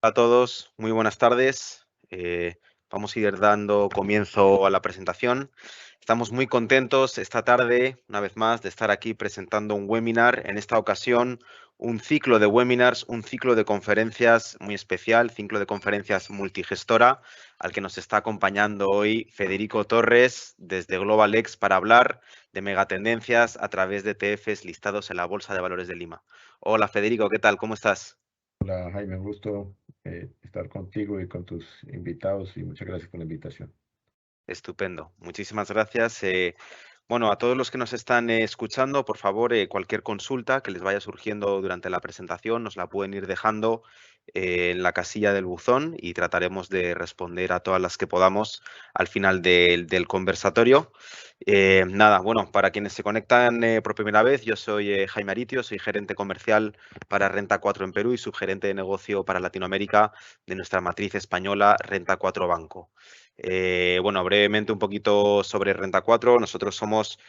Hola a todos, muy buenas tardes. Vamos a ir dando comienzo a la presentación. Estamos muy contentos esta tarde, una vez más, de estar aquí presentando un webinar. En esta ocasión, un ciclo de webinars, un ciclo de conferencias muy especial, ciclo de conferencias multigestora, al que nos está acompañando hoy Federico Torres desde GlobalX para hablar de megatendencias a través de ETFs listados en la Bolsa de Valores de Lima. Hola Federico, ¿qué tal? ¿Cómo estás? Hola Jaime, un gusto estar contigo y con tus invitados y muchas gracias por la invitación. Estupendo, muchísimas gracias. Bueno, a todos los que nos están escuchando, por favor, cualquier consulta que les vaya surgiendo durante la presentación, nos la pueden ir dejando en la casilla del buzón y trataremos de responder a todas las que podamos al final del conversatorio. Nada, bueno, para quienes se conectan por primera vez, yo soy Jaime Aritio, soy gerente comercial para Renta 4 en Perú y subgerente de negocio para Latinoamérica de nuestra matriz española Renta 4 Banco. Bueno, brevemente un poquito sobre Renta 4. Nosotros somos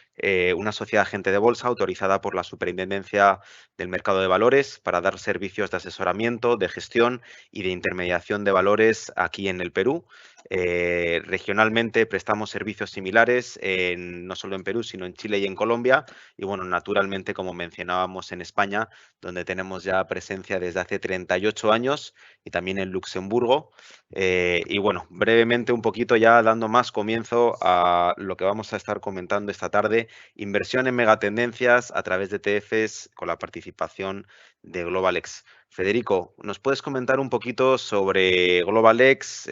una sociedad agente de bolsa autorizada por la Superintendencia del Mercado de Valores para dar servicios de asesoramiento, de gestión y de intermediación de valores aquí en el Perú. Regionalmente prestamos servicios similares no solo en Perú, sino en Chile y en Colombia. Y bueno, naturalmente, como mencionábamos, en España, donde tenemos ya presencia desde hace 38 años y también en Luxemburgo. Y bueno, brevemente un poquito ya dando más comienzo a lo que vamos a estar comentando esta tarde, inversión en megatendencias a través de ETFs con la participación de GlobalX. Federico, ¿nos puedes comentar un poquito sobre GlobalX?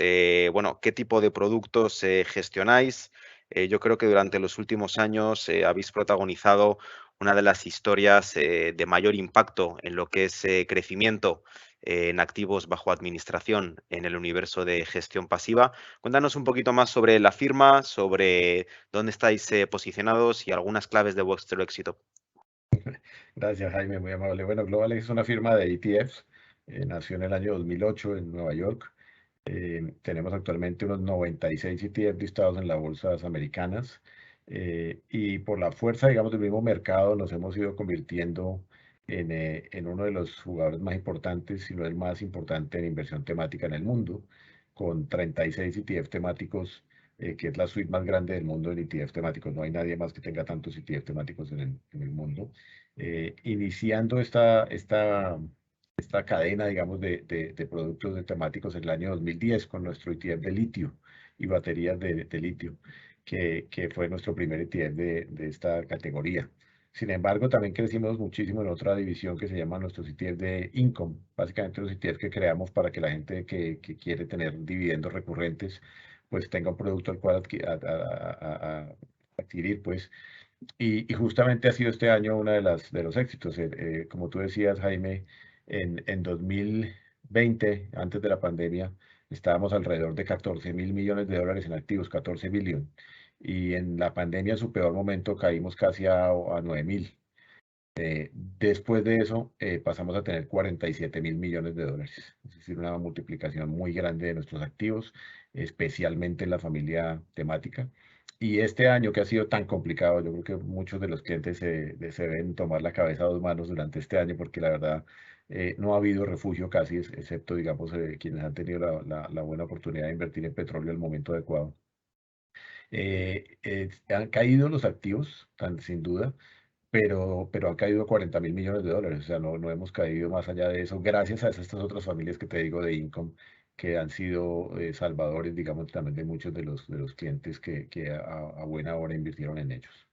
Bueno, ¿qué tipo de productos gestionáis? Yo creo que durante los últimos años habéis protagonizado una de las historias de mayor impacto en lo que es crecimiento en activos bajo administración en el universo de gestión pasiva. Cuéntanos un poquito más sobre la firma, sobre dónde estáis posicionados y algunas claves de vuestro éxito. Gracias Jaime, muy amable. Bueno, GlobalX es una firma de ETFs, nació en el año 2008 en Nueva York. Tenemos actualmente unos 96 ETF listados en las bolsas americanas y por la fuerza, digamos, del mismo mercado nos hemos ido convirtiendo en uno de los jugadores más importantes, si no el más importante en inversión temática en el mundo, con 36 ETF temáticos, que es la suite más grande del mundo en ETF temáticos. No hay nadie más que tenga tantos ETF temáticos en el mundo. Iniciando esta cadena, digamos, de productos de temáticos en el año 2010 con nuestro ETF de litio y baterías de litio, que fue nuestro primer ETF de esta categoría. Sin embargo, también crecimos muchísimo en otra división que se llama nuestros ETF de Income, básicamente los ETF que creamos para que la gente que quiere tener dividendos recurrentes, pues tenga un producto al cual adquirir, pues y justamente ha sido este año uno de los éxitos. Como tú decías, Jaime, en 2020, antes de la pandemia, estábamos alrededor de 14.000 millones de dólares en activos, 14 billion. Y en la pandemia, en su peor momento, caímos casi a 9.000. Después de eso, pasamos a tener 47.000 millones de dólares. Es decir, una multiplicación muy grande de nuestros activos, especialmente en la familia temática. Y este año que ha sido tan complicado, yo creo que muchos de los clientes se deben tomar la cabeza a dos manos durante este año, porque la verdad no ha habido refugio casi, excepto, digamos, quienes han tenido la buena oportunidad de invertir en petróleo al momento adecuado. Han caído los activos, sin duda, pero han caído 40.000 millones de dólares. O sea, no hemos caído más allá de eso, gracias a estas otras familias que te digo de Income, que han sido salvadores, digamos, también de muchos de los clientes que a buena hora invirtieron en ellos.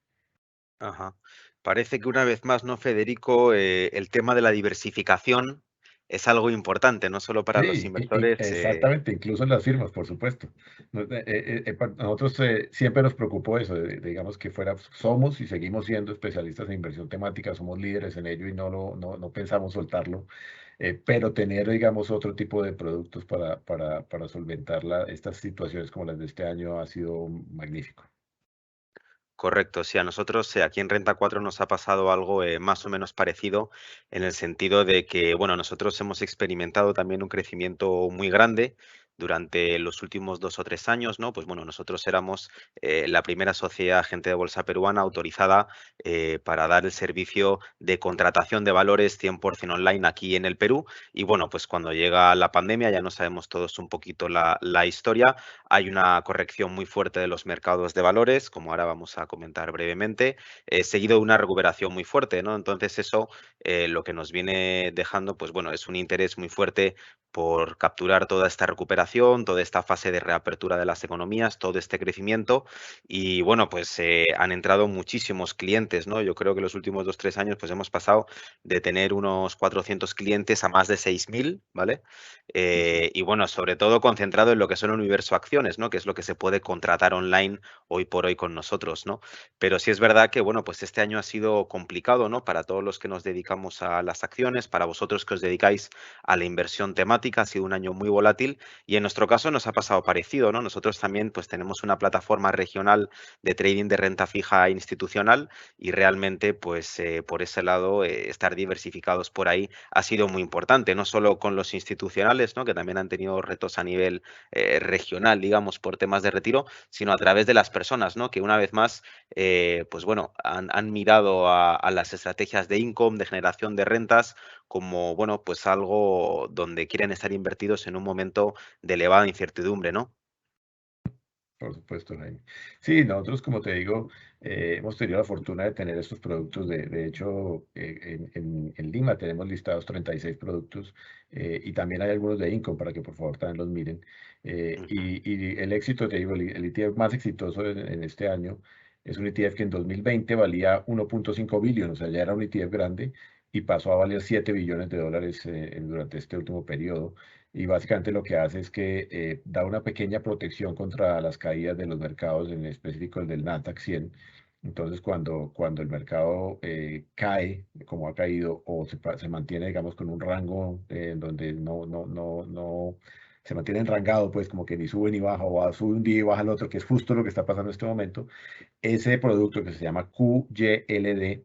Ajá. Parece que una vez más, ¿no, Federico? El tema de la diversificación es algo importante, no solo para los Sí, inversores. exactamente, incluso en las firmas, por supuesto. Nosotros siempre nos preocupó eso, digamos que somos y seguimos siendo especialistas en inversión temática, somos líderes en ello y no pensamos soltarlo, pero tener, digamos, otro tipo de productos para solventar estas situaciones como las de este año ha sido magnífico. Correcto, sí, a nosotros aquí en Renta 4 nos ha pasado algo más o menos parecido en el sentido de que, bueno, nosotros hemos experimentado también un crecimiento muy grande durante los últimos 2 o 3 años, ¿no? Pues bueno, nosotros éramos la primera sociedad agente de bolsa peruana autorizada para dar el servicio de contratación de valores 100% online aquí en el Perú. Y bueno, pues cuando llega la pandemia, ya no sabemos todos un poquito la historia, hay una corrección muy fuerte de los mercados de valores, como ahora vamos a comentar brevemente, seguido de una recuperación muy fuerte, ¿no? Entonces eso lo que nos viene dejando, pues bueno, es un interés muy fuerte por capturar toda esta recuperación, toda esta fase de reapertura de las economías, todo este crecimiento. Y bueno, pues han entrado muchísimos clientes, ¿no? Yo creo que los últimos 2 o 3 años pues hemos pasado de tener unos 400 clientes a más de 6.000, ¿vale? Sí, sí. Y bueno, sobre todo concentrado en lo que son el universo acciones, ¿no? Que es lo que se puede contratar online hoy por hoy con nosotros, ¿no? Pero sí es verdad que, bueno, pues este año ha sido complicado, ¿no? Para todos los que nos dedicamos a las acciones, para vosotros que os dedicáis a la inversión temática, ha sido un año muy volátil y en nuestro caso nos ha pasado parecido, ¿no? Nosotros también pues tenemos una plataforma regional de trading de renta fija institucional y realmente pues por ese lado estar diversificados por ahí ha sido muy importante, no solo con los institucionales, ¿no? Que también han tenido retos a nivel regional, digamos, por temas de retiro, sino a través de las personas, ¿no? Que una vez más pues bueno, han mirado a las estrategias de income, de generación de rentas, como, bueno, pues algo donde quieren estar invertidos en un momento de elevada incertidumbre, ¿no? Por supuesto, Jaime. Sí, nosotros, como te digo, hemos tenido la fortuna de tener estos productos. De hecho, en Lima tenemos listados 36 productos y también hay algunos de Income para que por favor también los miren. Ujú. Y el éxito, te digo, el ETF más exitoso en este año es un ETF que en 2020 valía 1.5 billones, o sea, ya era un ETF grande y pasó a valer 7 billones de dólares durante este último periodo. Y básicamente lo que hace es que da una pequeña protección contra las caídas de los mercados, en específico el del Nasdaq 100. Entonces, cuando el mercado cae, como ha caído, o se mantiene, digamos, con un rango en donde no se mantiene enrangado, pues como que ni sube ni baja, o sube un día y baja el otro, que es justo lo que está pasando en este momento, ese producto que se llama QYLD,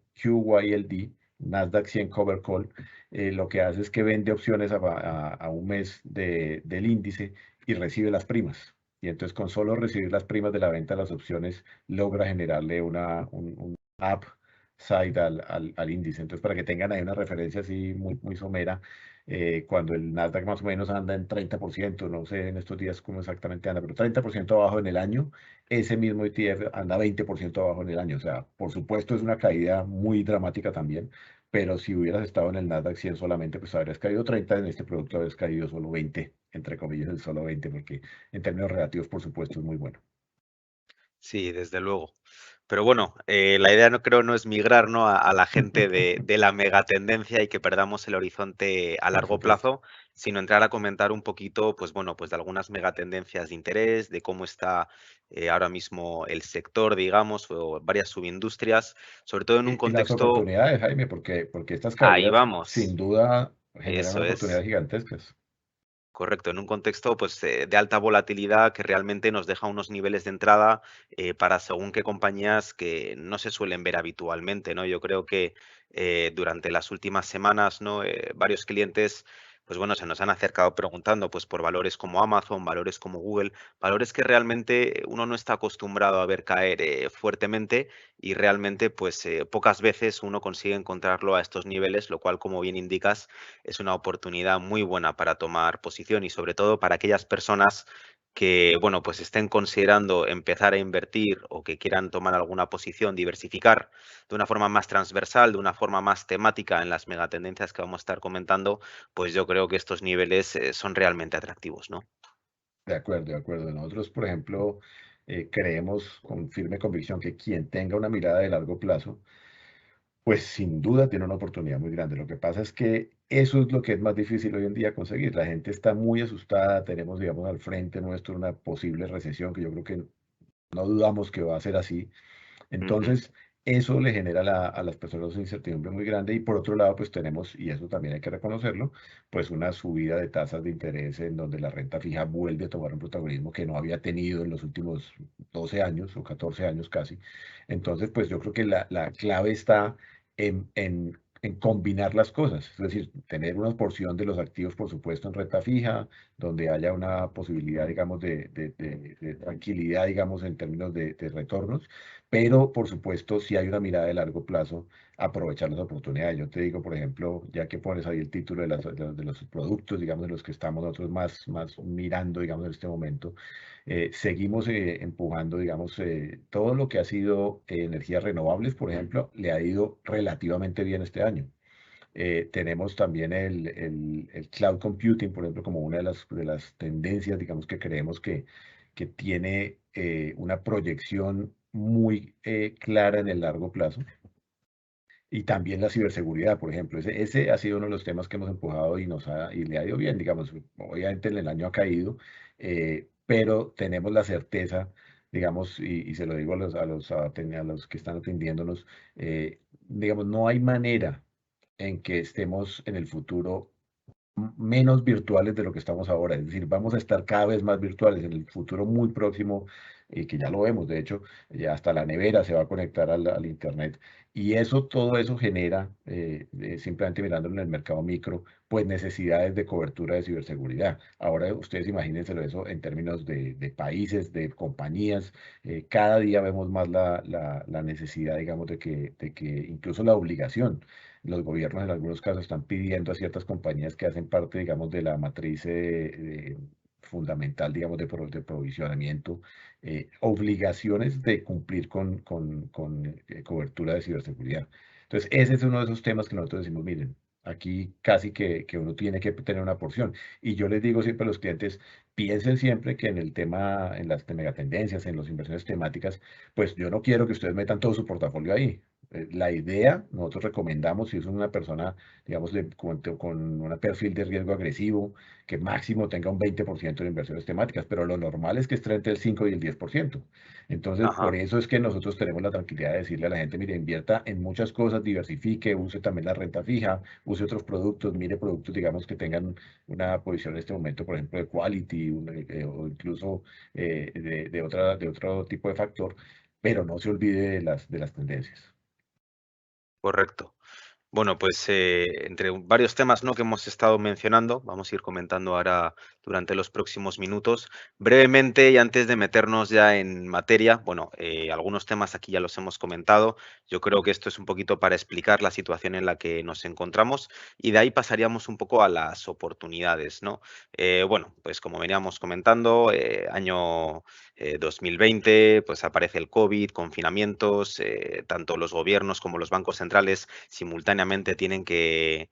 Nasdaq 100 Cover Call, lo que hace es que vende opciones a un mes del índice y recibe las primas. Y entonces con solo recibir las primas de la venta de las opciones logra generarle un upside al índice. Entonces para que tengan ahí una referencia así muy somera, cuando el Nasdaq más o menos anda en 30%, no sé en estos días cómo exactamente anda, pero 30% abajo en el año, ese mismo ETF anda 20% abajo en el año. O sea, por supuesto es una caída muy dramática también, pero si hubieras estado en el Nasdaq 100 solamente, pues habrías caído 30, en este producto habrías caído solo 20, entre comillas, el solo 20, porque en términos relativos, por supuesto, es muy bueno. Sí, desde luego. Pero bueno, la idea no creo no es migrar, ¿no? A la gente de la megatendencia y que perdamos el horizonte a Por largo supuesto. plazo, sino entrar a comentar un poquito, pues bueno, pues de algunas megatendencias de interés, de cómo está ahora mismo el sector, digamos, o varias subindustrias, sobre todo en un Y las contexto, oportunidades, Jaime, porque estas ahí caídas sin vamos, duda generan eso es. oportunidades gigantescas. Correcto, en un contexto pues, de alta volatilidad que realmente nos deja unos niveles de entrada para según qué compañías que no se suelen ver habitualmente, ¿no? Yo creo que durante las últimas semanas, ¿no? Varios clientes, pues bueno, se nos han acercado preguntando pues por valores como Amazon, valores como Google, valores que realmente uno no está acostumbrado a ver caer fuertemente y realmente pues pocas veces uno consigue encontrarlo a estos niveles, lo cual, como bien indicas, es una oportunidad muy buena para tomar posición y sobre todo para aquellas personas que, bueno, pues estén considerando empezar a invertir o que quieran tomar alguna posición, diversificar de una forma más transversal, de una forma más temática en las megatendencias que vamos a estar comentando, pues yo creo que estos niveles son realmente atractivos, ¿no? De acuerdo, de acuerdo. Nosotros, por ejemplo, creemos con firme convicción que quien tenga una mirada de largo plazo, pues sin duda tiene una oportunidad muy grande. Lo que pasa es que eso es lo que es más difícil hoy en día conseguir. La gente está muy asustada, tenemos, digamos, al frente nuestro una posible recesión que yo creo que no dudamos que va a ser así. Ujú. Entonces, eso le genera a las personas una incertidumbre muy grande y por otro lado, pues tenemos, y eso también hay que reconocerlo, pues una subida de tasas de interés en donde la renta fija vuelve a tomar un protagonismo que no había tenido en los últimos 12 años o 14 años casi. Entonces, pues yo creo que la clave está en en combinar las cosas, es decir, tener una porción de los activos, por supuesto, en renta fija, donde haya una posibilidad, digamos, de tranquilidad, digamos, en términos de retornos, pero, por supuesto, si hay una mirada de largo plazo, aprovechar las oportunidades. Yo te digo, por ejemplo, ya que pones ahí el título de los productos, digamos, de los que estamos nosotros más mirando, digamos, en este momento, seguimos empujando, digamos, todo lo que ha sido energías renovables, por ejemplo, le ha ido relativamente bien este año. Tenemos también el cloud computing, por ejemplo, como una de las tendencias, digamos, que creemos que tiene una proyección muy clara en el largo plazo. Y también la ciberseguridad, por ejemplo. Ese ha sido uno de los temas que hemos empujado y le ha ido bien, digamos. Obviamente en el año ha caído, pero tenemos la certeza, digamos, y se lo digo a los que están atendiéndonos, digamos, no hay manera en que estemos en el futuro menos virtuales de lo que estamos ahora. Es decir, vamos a estar cada vez más virtuales en el futuro muy próximo, que ya lo vemos, de hecho, ya hasta la nevera se va a conectar al Internet. Y eso, todo eso genera, simplemente mirándolo en el mercado micro, pues necesidades de cobertura de ciberseguridad. Ahora ustedes imagínenselo eso en términos de países, de compañías. Cada día vemos más la necesidad, digamos, de que incluso la obligación los gobiernos en algunos casos están pidiendo a ciertas compañías que hacen parte, digamos, de la matriz fundamental, digamos, de provisionamiento, obligaciones de cumplir con cobertura de ciberseguridad. Entonces, ese es uno de esos temas que nosotros decimos, miren, aquí casi que uno tiene que tener una porción. Y yo les digo siempre a los clientes, piensen siempre que en el tema, en las megatendencias, en las inversiones temáticas, pues yo no quiero que ustedes metan todo su portafolio ahí. La idea, nosotros recomendamos, si es una persona, digamos, con un perfil de riesgo agresivo, que máximo tenga un 20% de inversiones temáticas, pero lo normal es que esté entre el 5 y el 10%. Entonces, por Ajá. eso es que nosotros tenemos la tranquilidad de decirle a la gente, mire, invierta en muchas cosas, diversifique, use también la renta fija, use otros productos, mire productos, digamos, que tengan una posición en este momento, por ejemplo, de quality, o incluso de otro tipo de factor, pero no se olvide de las tendencias. Correcto. Bueno, pues entre varios temas, ¿no?, que hemos estado mencionando, vamos a ir comentando ahora durante los próximos minutos. Brevemente, y antes de meternos ya en materia, bueno, algunos temas aquí ya los hemos comentado. Yo creo que esto es un poquito para explicar la situación en la que nos encontramos y de ahí pasaríamos un poco a las oportunidades, ¿no? Bueno, pues como veníamos comentando, año 2020, pues aparece el COVID, confinamientos, tanto los gobiernos como los bancos centrales simultáneamente tienen que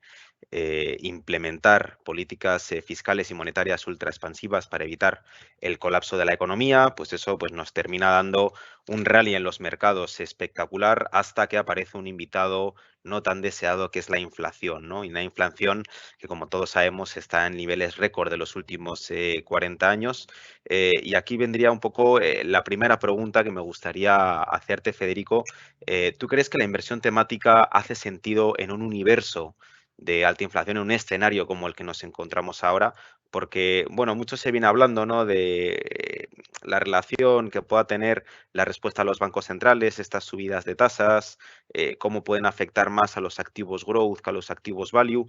implementar políticas fiscales y monetarias ultra expansivas para evitar el colapso de la economía, pues eso pues nos termina dando un rally en los mercados espectacular hasta que aparece un invitado no tan deseado que es la inflación, ¿no? Y la inflación que como todos sabemos está en niveles récord de los últimos 40 años. Y aquí vendría un poco la primera pregunta que me gustaría hacerte, Federico. ¿Tú crees que la inversión temática hace sentido en un universo de alta inflación, en un escenario como el que nos encontramos ahora? Porque, bueno, mucho se viene hablando, ¿no?, de la relación que pueda tener la respuesta a los bancos centrales, estas subidas de tasas, cómo pueden afectar más a los activos growth que a los activos value.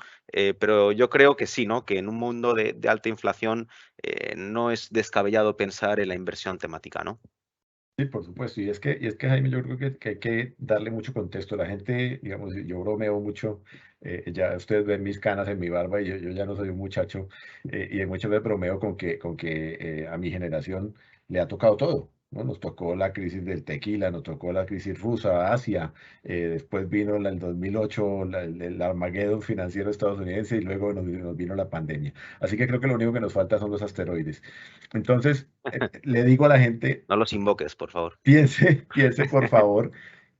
Pero yo creo que sí, ¿no?, que en un mundo de alta inflación no es descabellado pensar en la inversión temática, ¿no? Sí, por supuesto. Y es que Jaime, yo creo que hay que darle mucho contexto. La gente, digamos, yo bromeo mucho, ya ustedes ven mis canas en mi barba y yo ya no soy un muchacho, y muchas veces bromeo con que a mi generación le ha tocado todo, ¿no? Nos tocó la crisis del tequila, nos tocó la crisis rusa, Asia, después vino el 2008, el Armageddon financiero estadounidense y luego nos vino la pandemia. Así que creo que lo único que nos falta son los asteroides. Entonces, le digo a la gente, No los invoques, por favor. piense por favor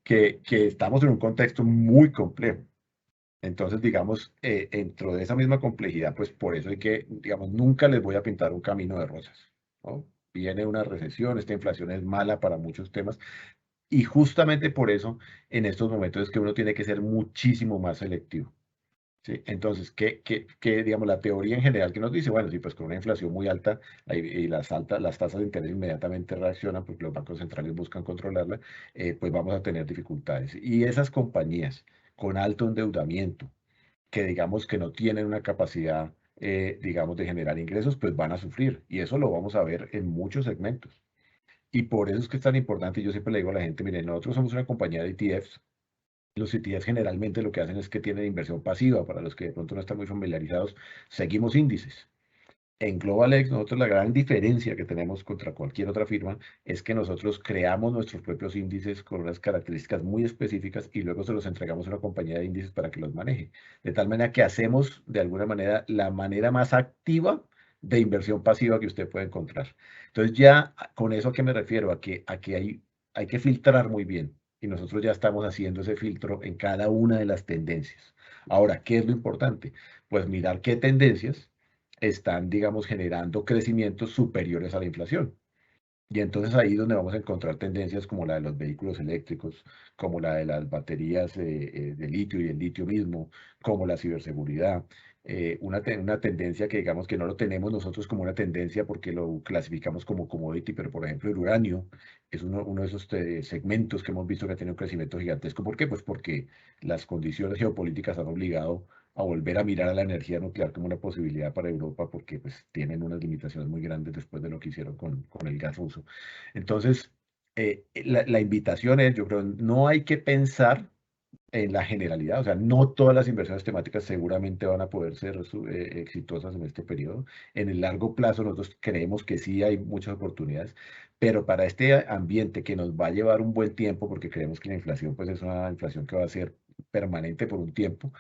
que estamos en un contexto muy complejo. Entonces, digamos, dentro de esa misma complejidad, pues por eso hay que, digamos, nunca les voy a pintar un camino de rosas, ¿no? Viene una recesión, esta inflación es mala para muchos temas y justamente por eso en estos momentos es que uno tiene que ser muchísimo más selectivo. ¿Sí? Entonces, digamos, la teoría en general que nos dice, bueno, sí, pues con una inflación muy alta y las tasas de interés inmediatamente reaccionan porque los bancos centrales buscan controlarla, pues vamos a tener dificultades. Y esas compañías con alto endeudamiento, que digamos que no tienen una capacidad, digamos, de generar ingresos, pues van a sufrir. Y eso lo vamos a ver en muchos segmentos. Y por eso es que es tan importante, y yo siempre le digo a la gente, miren, nosotros somos una compañía de ETFs. Los ETFs generalmente lo que hacen es que tienen inversión pasiva. Para los que de pronto no están muy familiarizados, seguimos índices. En GlobalX, nosotros la gran diferencia que tenemos contra cualquier otra firma es que nosotros creamos nuestros propios índices con unas características muy específicas y luego se los entregamos a una compañía de índices para que los maneje. De tal manera que hacemos de alguna manera la manera más activa de inversión pasiva que usted puede encontrar. Entonces ya con eso a qué me refiero, a que hay que filtrar muy bien y nosotros ya estamos haciendo ese filtro en cada una de las tendencias. Ahora, ¿qué es lo importante? Pues mirar qué tendencias están, digamos, generando crecimientos superiores a la inflación. Y entonces ahí es donde vamos a encontrar tendencias como la de los vehículos eléctricos, como la de las baterías de litio y el litio mismo, como la ciberseguridad. Una tendencia que digamos que no lo tenemos nosotros como una tendencia porque lo clasificamos como commodity, pero por ejemplo el uranio es uno de esos segmentos que hemos visto que ha tenido un crecimiento gigantesco. ¿Por qué? Pues porque las condiciones geopolíticas han obligado a volver a mirar a la energía nuclear como una posibilidad para Europa porque pues tienen unas limitaciones muy grandes después de lo que hicieron con el gas ruso. Entonces, la invitación es, yo creo, no hay que pensar en la generalidad, o sea, no todas las inversiones temáticas seguramente van a poder ser exitosas en este periodo. En el largo plazo nosotros creemos que sí hay muchas oportunidades, pero para este ambiente que nos va a llevar un buen tiempo, porque creemos que la inflación pues es una inflación que va a ser permanente por un tiempo,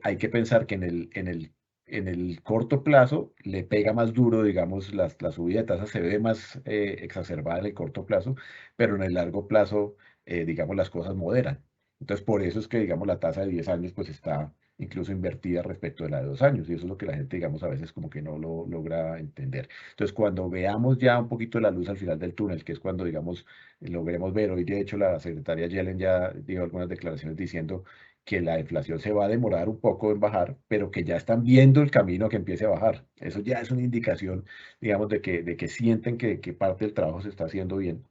hay que pensar que en el corto plazo le pega más duro, digamos, la subida de tasas se ve más exacerbada en el corto plazo, pero en el largo plazo, digamos, las cosas moderan. Entonces, por eso es que, digamos, la tasa de 10 años pues está incluso invertida respecto de la de 2 años, y eso es lo que la gente, digamos, a veces como que no lo logra entender. Entonces, cuando veamos ya un poquito la luz al final del túnel, que es cuando, digamos, logremos ver, hoy de hecho la secretaria Yellen ya dio algunas declaraciones diciendo que la inflación se va a demorar un poco en bajar, pero que ya están viendo el camino a que empiece a bajar. Eso ya es una indicación, digamos, de que sienten que parte del trabajo se está haciendo bien.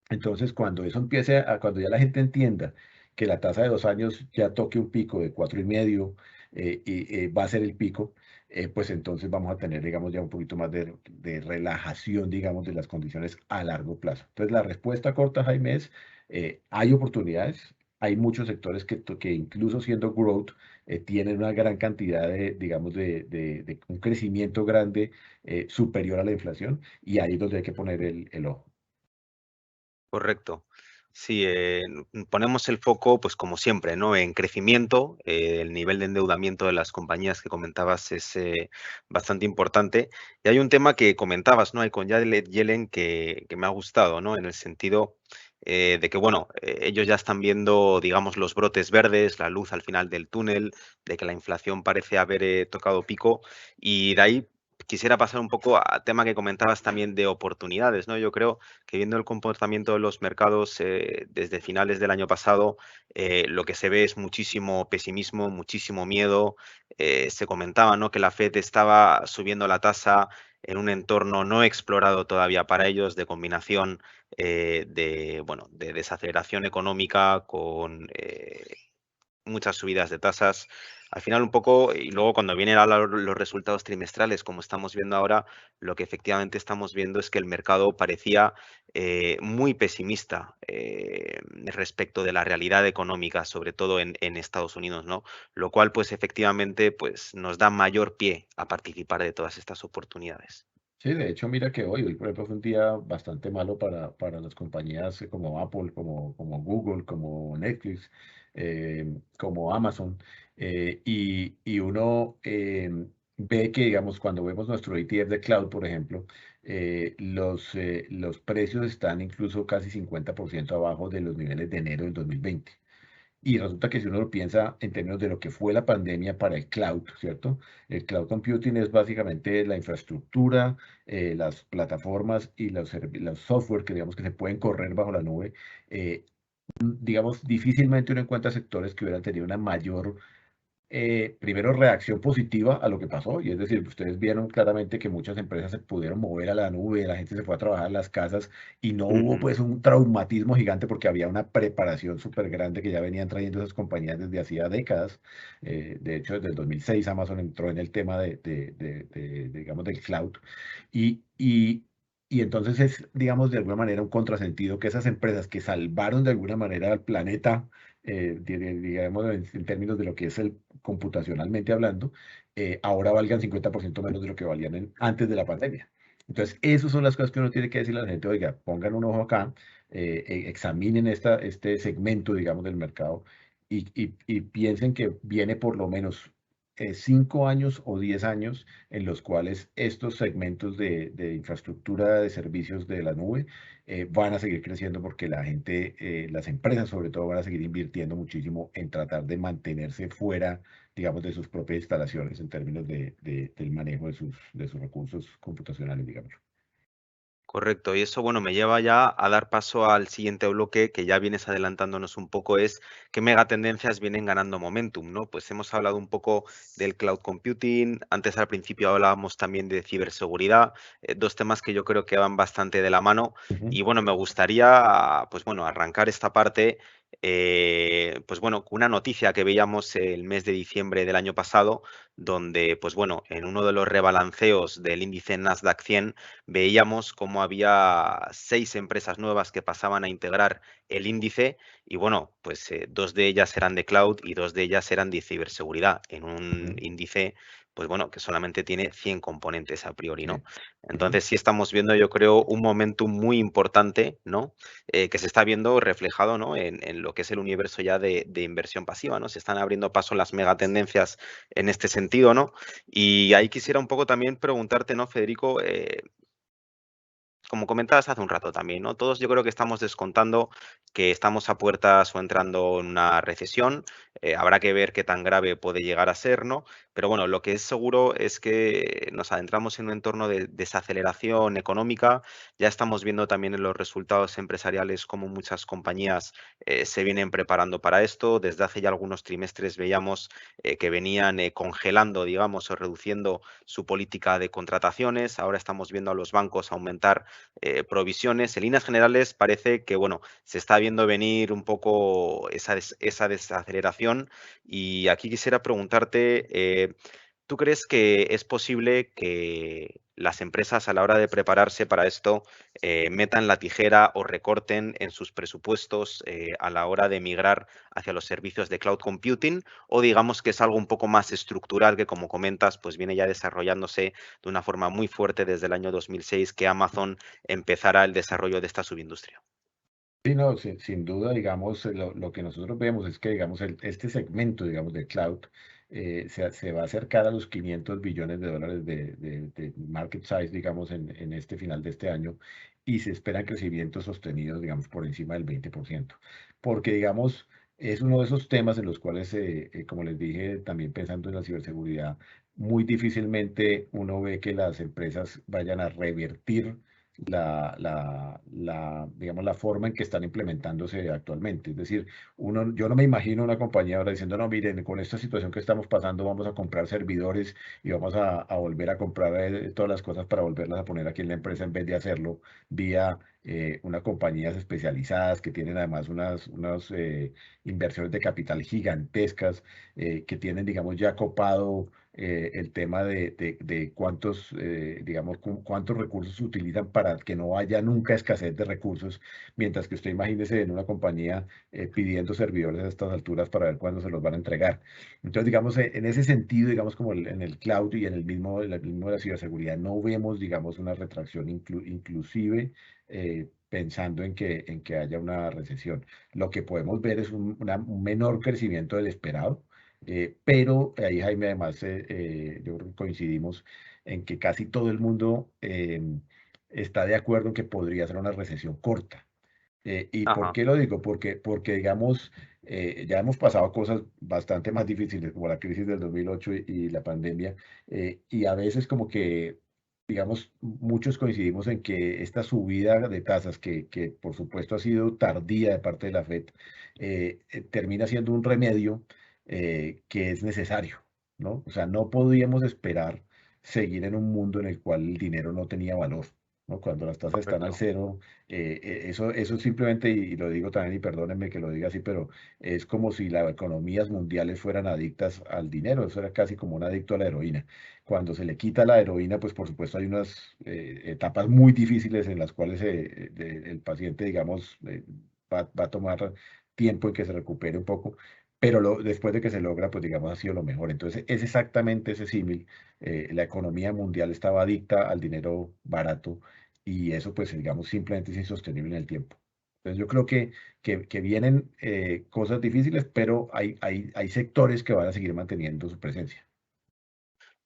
Entonces, cuando eso empiece cuando ya la gente entienda que la tasa de 2 años ya toque un pico de 4,5 y va a ser el pico, pues entonces vamos a tener, digamos, ya un poquito más de relajación, digamos, de las condiciones a largo plazo. Entonces, la respuesta corta, Jaime, es, hay oportunidades, hay muchos sectores que incluso siendo growth, tienen una gran cantidad de, digamos, de un crecimiento grande superior a la inflación y ahí es donde hay que poner el ojo. Correcto. Sí, ponemos el foco, pues como siempre, ¿no? En crecimiento. El nivel de endeudamiento de las compañías que comentabas es bastante importante. Y hay un tema que comentabas, ¿no? Hay con Janet Yellen que me ha gustado, ¿no? En el sentido de que, bueno, ellos ya están viendo, digamos, los brotes verdes, la luz al final del túnel, de que la inflación parece haber tocado pico. Y de ahí quisiera pasar un poco al tema que comentabas también de oportunidades, ¿no? Yo creo que viendo el comportamiento de los mercados desde finales del año pasado, lo que se ve es muchísimo pesimismo, muchísimo miedo. Se comentaba, ¿no?, que la Fed estaba subiendo la tasa en un entorno no explorado todavía para ellos, de combinación bueno, de desaceleración económica con muchas subidas de tasas. Al final un poco, y luego cuando vienen a los resultados trimestrales, como estamos viendo ahora, lo que efectivamente estamos viendo es que el mercado parecía muy pesimista respecto de la realidad económica, sobre todo en Estados Unidos, ¿no? Lo cual, pues efectivamente, pues nos da mayor pie a participar de todas estas oportunidades. Sí, de hecho, mira que hoy, por ejemplo, fue un día bastante malo para las compañías como Apple, como Google, como Netflix, como Amazon. Y uno ve que, digamos, cuando vemos nuestro ETF de cloud, por ejemplo, los precios están incluso casi 50% abajo de los niveles de enero del 2020. Y resulta que si uno lo piensa en términos de lo que fue la pandemia para el cloud, ¿cierto? El cloud computing es básicamente la infraestructura, las plataformas y los software que digamos que se pueden correr bajo la nube. Digamos, difícilmente uno encuentra sectores que hubieran tenido una mayor primero, reacción positiva a lo que pasó, y es decir, ustedes vieron claramente que muchas empresas se pudieron mover a la nube, la gente se fue a trabajar a las casas y no hubo Ujú, pues un traumatismo gigante porque había una preparación súper grande que ya venían trayendo esas compañías desde hacía décadas. De hecho, desde el 2006 Amazon entró en el tema digamos, del cloud. Y entonces es, digamos, de alguna manera un contrasentido que esas empresas que salvaron de alguna manera al planeta, digamos, en términos de lo que es el computacionalmente hablando, ahora valgan 50% menos de lo que valían antes de la pandemia. Entonces, esas son las cosas que uno tiene que decirle a la gente, oiga, pongan un ojo acá, examinen este segmento, digamos, del mercado y piensen que viene por lo menos 5 años o 10 años en los cuales estos segmentos de infraestructura de servicios de la nube van a seguir creciendo porque la gente, las empresas sobre todo, van a seguir invirtiendo muchísimo en tratar de mantenerse fuera, digamos, de sus propias instalaciones en términos del manejo de sus recursos computacionales, digamos. correcto. Y eso, bueno, me lleva ya a dar paso al siguiente bloque, que ya vienes adelantándonos un poco, es qué megatendencias vienen ganando momentum, ¿no? Pues hemos hablado un poco del cloud computing, antes al principio hablábamos también de ciberseguridad, dos temas que yo creo que van bastante de la mano. Ujú, Y bueno, me gustaría, pues bueno, arrancar esta parte, pues bueno, con una noticia que veíamos el mes de diciembre del año pasado, donde, pues bueno, en uno de los rebalanceos del índice Nasdaq 100, veíamos cómo había 6 empresas nuevas que pasaban a integrar el índice y bueno, pues 2 de ellas eran de cloud y 2 de ellas eran de ciberseguridad, en un ujú, índice, pues bueno, que solamente tiene 100 componentes a priori, sí, ¿no? ujú. Entonces sí estamos viendo, yo creo, un momentum muy importante, ¿no? Que se está viendo reflejado, ¿no? En lo que es el universo ya de inversión pasiva, ¿no? Se están abriendo paso las megatendencias en este sentido, ¿no? Y ahí quisiera un poco también preguntarte, ¿no, Federico? Como comentabas hace un rato también, ¿no? Todos yo creo que estamos descontando que estamos a puertas o entrando en una recesión. Habrá que ver qué tan grave puede llegar a ser, ¿no? Pero bueno, lo que es seguro es que nos adentramos en un entorno de desaceleración económica. Ya estamos viendo también en los resultados empresariales cómo muchas compañías se vienen preparando para esto. Desde hace ya algunos trimestres veíamos que venían congelando, digamos, o reduciendo su política de contrataciones. Ahora estamos viendo a los bancos aumentar provisiones. En líneas generales parece que, bueno, se está viendo venir un poco esa desaceleración y aquí quisiera preguntarte, ¿tú crees que es posible que las empresas a la hora de prepararse para esto metan la tijera o recorten en sus presupuestos a la hora de migrar hacia los servicios de cloud computing? O digamos que es algo un poco más estructural que, como comentas, pues viene ya desarrollándose de una forma muy fuerte desde el año 2006 que Amazon empezara el desarrollo de esta subindustria. Sí, no, sin duda, digamos, lo que nosotros vemos es que, digamos, este segmento, digamos, de cloud se va a acercar a los 500 billones de dólares de market size, digamos, en este final de este año, y se esperan crecimientos sostenidos, digamos, por encima del 20%. Porque, digamos, es uno de esos temas en los cuales, como les dije, también pensando en la ciberseguridad, muy difícilmente uno ve que las empresas vayan a revertir digamos, la forma en que están implementándose actualmente. Es decir, yo no me imagino una compañía ahora diciendo, no, miren, con esta situación que estamos pasando vamos a comprar servidores y vamos a volver a comprar todas las cosas para volverlas a poner aquí en la empresa en vez de hacerlo vía unas compañías especializadas que tienen además unas inversiones de capital gigantescas, que tienen, digamos, ya copado el tema de cuántos, digamos, cuántos recursos se utilizan para que no haya nunca escasez de recursos, mientras que usted imagínese en una compañía pidiendo servidores a estas alturas para ver cuándo se los van a entregar. Entonces, digamos, en ese sentido, digamos, como en el cloud y en el mismo de la ciberseguridad, no vemos, digamos, una retracción inclusive. Pensando en que haya una recesión. Lo que podemos ver es un menor crecimiento del esperado, pero ahí, Jaime, además, yo creo que coincidimos en que casi todo el mundo está de acuerdo en que podría ser una recesión corta. ¿Y por Ajá. qué lo digo? Porque digamos, ya hemos pasado cosas bastante más difíciles, como la crisis del 2008 y la pandemia, y a veces como que, digamos, muchos coincidimos en que esta subida de tasas, que por supuesto ha sido tardía de parte de la Fed, termina siendo un remedio que es necesario, ¿no? O sea, no podíamos esperar seguir en un mundo en el cual el dinero no tenía valor, ¿no? Cuando las tasas están al Correcto. cero, eso simplemente, y lo digo también, y perdónenme que lo diga así, pero es como si las economías mundiales fueran adictas al dinero, eso era casi como un adicto a la heroína. Cuando se le quita la heroína, pues por supuesto hay unas etapas muy difíciles en las cuales el paciente, digamos, va a tomar tiempo en que se recupere un poco, pero después de que se logra, pues digamos, ha sido lo mejor. Entonces, es exactamente ese símil. La economía mundial estaba adicta al dinero barato y eso, pues, digamos, simplemente es insostenible en el tiempo. Entonces, yo creo que vienen cosas difíciles, pero hay sectores que van a seguir manteniendo su presencia.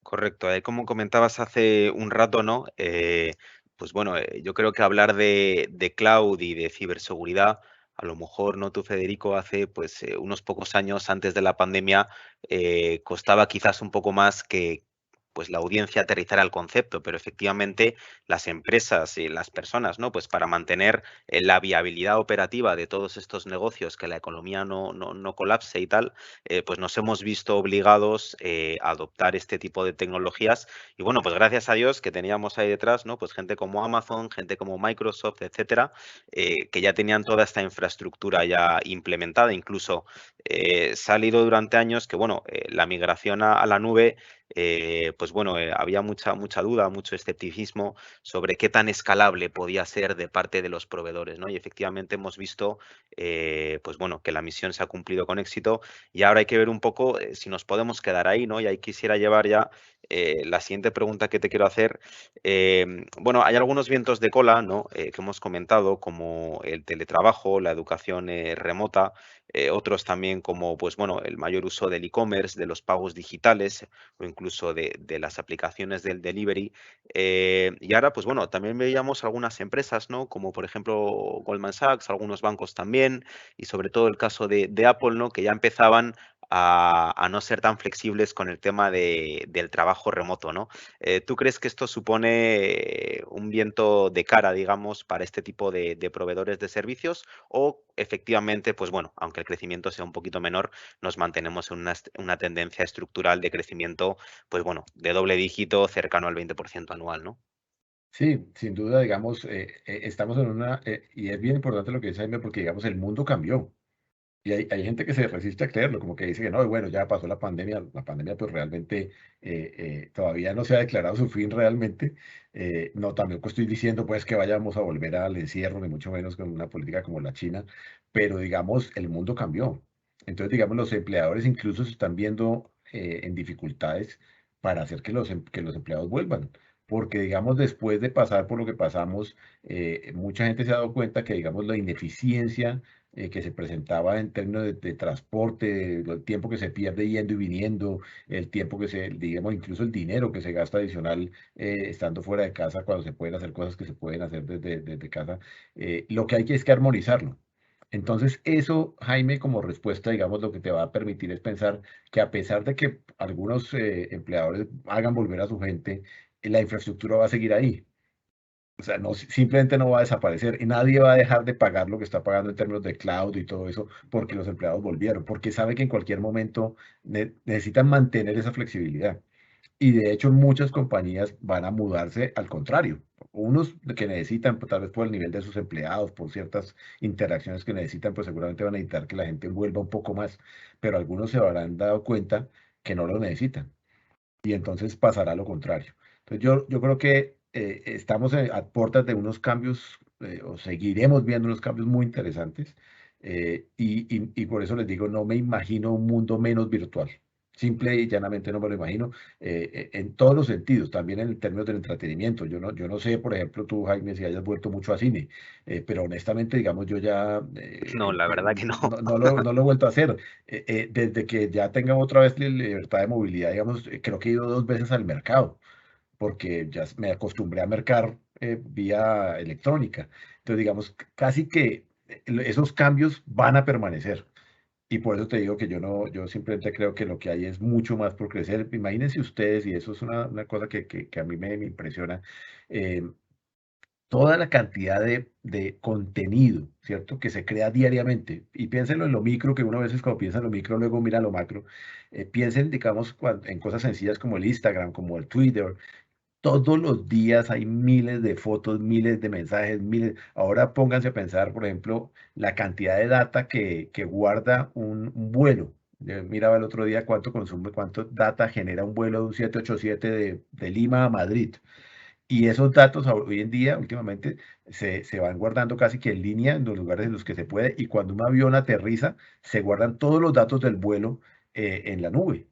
Correcto. Como comentabas hace un rato, ¿no? Pues bueno, yo creo que hablar de cloud y de ciberseguridad, a lo mejor, ¿no? Tú, Federico, hace pues unos pocos años antes de la pandemia, costaba quizás un poco más que pues la audiencia aterrizara el concepto, pero efectivamente las empresas y las personas, ¿no? Pues para mantener la viabilidad operativa de todos estos negocios, que la economía no colapse y tal, pues nos hemos visto obligados a adoptar este tipo de tecnologías. Y bueno, pues gracias a Dios que teníamos ahí detrás, ¿no? Pues gente como Amazon, gente como Microsoft, etcétera, que ya tenían toda esta infraestructura ya implementada. Incluso se ha leído durante años que, bueno, la migración a la nube, pues bueno, había mucha duda, mucho escepticismo sobre qué tan escalable podía ser de parte de los proveedores, ¿no? Y efectivamente hemos visto, pues bueno, que la misión se ha cumplido con éxito y ahora hay que ver un poco si nos podemos quedar ahí, ¿no? Y ahí quisiera llevar ya la siguiente pregunta que te quiero hacer. Bueno, hay algunos vientos de cola, ¿no? Que hemos comentado, como el teletrabajo, la educación remota, otros también como, pues bueno, el mayor uso del e-commerce, de los pagos digitales o incluso de las aplicaciones del delivery. Y ahora, pues bueno, también veíamos algunas empresas, ¿no? Como por ejemplo Goldman Sachs, algunos bancos también, y sobre todo el caso de Apple, ¿no? Que ya empezaban a no ser tan flexibles con el tema del trabajo remoto, ¿no? ¿Tú crees que esto supone un viento de cara, digamos, para este tipo de proveedores de servicios? O efectivamente, pues bueno, aunque el crecimiento sea un poquito menor, nos mantenemos en una tendencia estructural de crecimiento, pues bueno, de doble dígito cercano al 20% anual, ¿no? Sí, sin duda, digamos, estamos en y es bien importante lo que dice Jaime, porque digamos, el mundo cambió. Y hay gente que se resiste a creerlo, como que dice que no, bueno, ya pasó la pandemia pues realmente todavía no se ha declarado su fin realmente, no, tampoco estoy diciendo pues que vayamos a volver al encierro, ni mucho menos con una política como la China, pero digamos, el mundo cambió. Entonces, digamos, los empleadores incluso se están viendo en dificultades para hacer que los empleados vuelvan. Porque, digamos, después de pasar por lo que pasamos, mucha gente se ha dado cuenta que, digamos, la ineficiencia que se presentaba en términos de transporte, el tiempo que se pierde yendo y viniendo, el tiempo que digamos, incluso el dinero que se gasta adicional estando fuera de casa cuando se pueden hacer cosas que se pueden hacer desde casa, lo que hay que es que armonizarlo. Entonces, eso, Jaime, como respuesta, digamos, lo que te va a permitir es pensar que a pesar de que algunos empleadores hagan volver a su gente, la infraestructura va a seguir ahí. O sea, no, simplemente no va a desaparecer y nadie va a dejar de pagar lo que está pagando en términos de cloud y todo eso porque los empleados volvieron, porque sabe que en cualquier momento necesitan mantener esa flexibilidad. Y de hecho muchas compañías van a mudarse al contrario. Unos que necesitan, pues, tal vez por el nivel de sus empleados, por ciertas interacciones que necesitan, pues seguramente van a necesitar que la gente vuelva un poco más, pero algunos se habrán dado cuenta que no lo necesitan y entonces pasará lo contrario. Entonces yo creo que estamos a puertas de unos cambios, o seguiremos viendo unos cambios muy interesantes, y por eso les digo, no me imagino un mundo menos virtual. Simple y llanamente no me lo imagino, en todos los sentidos, también en términos del entretenimiento. Yo no sé, por ejemplo, tú, Jaime, si hayas vuelto mucho a cine, pero honestamente, digamos, yo ya No, la verdad que no. no lo he vuelto a hacer. Desde que ya tenga otra vez libertad de movilidad, digamos, creo que he ido 2 veces al mercado, porque ya me acostumbré a mercar vía electrónica. Entonces, digamos, casi que esos cambios van a permanecer. Y por eso te digo que yo simplemente creo que lo que hay es mucho más por crecer. Imagínense ustedes, y eso es una cosa que a mí me impresiona. eh, toda la cantidad de contenido, ¿cierto? Que se crea diariamente. Y piénsenlo en lo micro, que uno a veces cuando piensa en lo micro, luego mira lo macro. Piensen, digamos, en cosas sencillas como el Instagram, como el Twitter. Todos los días hay miles de fotos, miles de mensajes, miles. Ahora pónganse a pensar, por ejemplo, la cantidad de data que guarda un vuelo. Yo miraba el otro día cuánto consume, cuánto data genera un vuelo de un 787 de Lima a Madrid. Y esos datos hoy en día, últimamente, se van guardando casi que en línea en los lugares en los que se puede. Y cuando un avión aterriza, se guardan todos los datos del vuelo en la nube.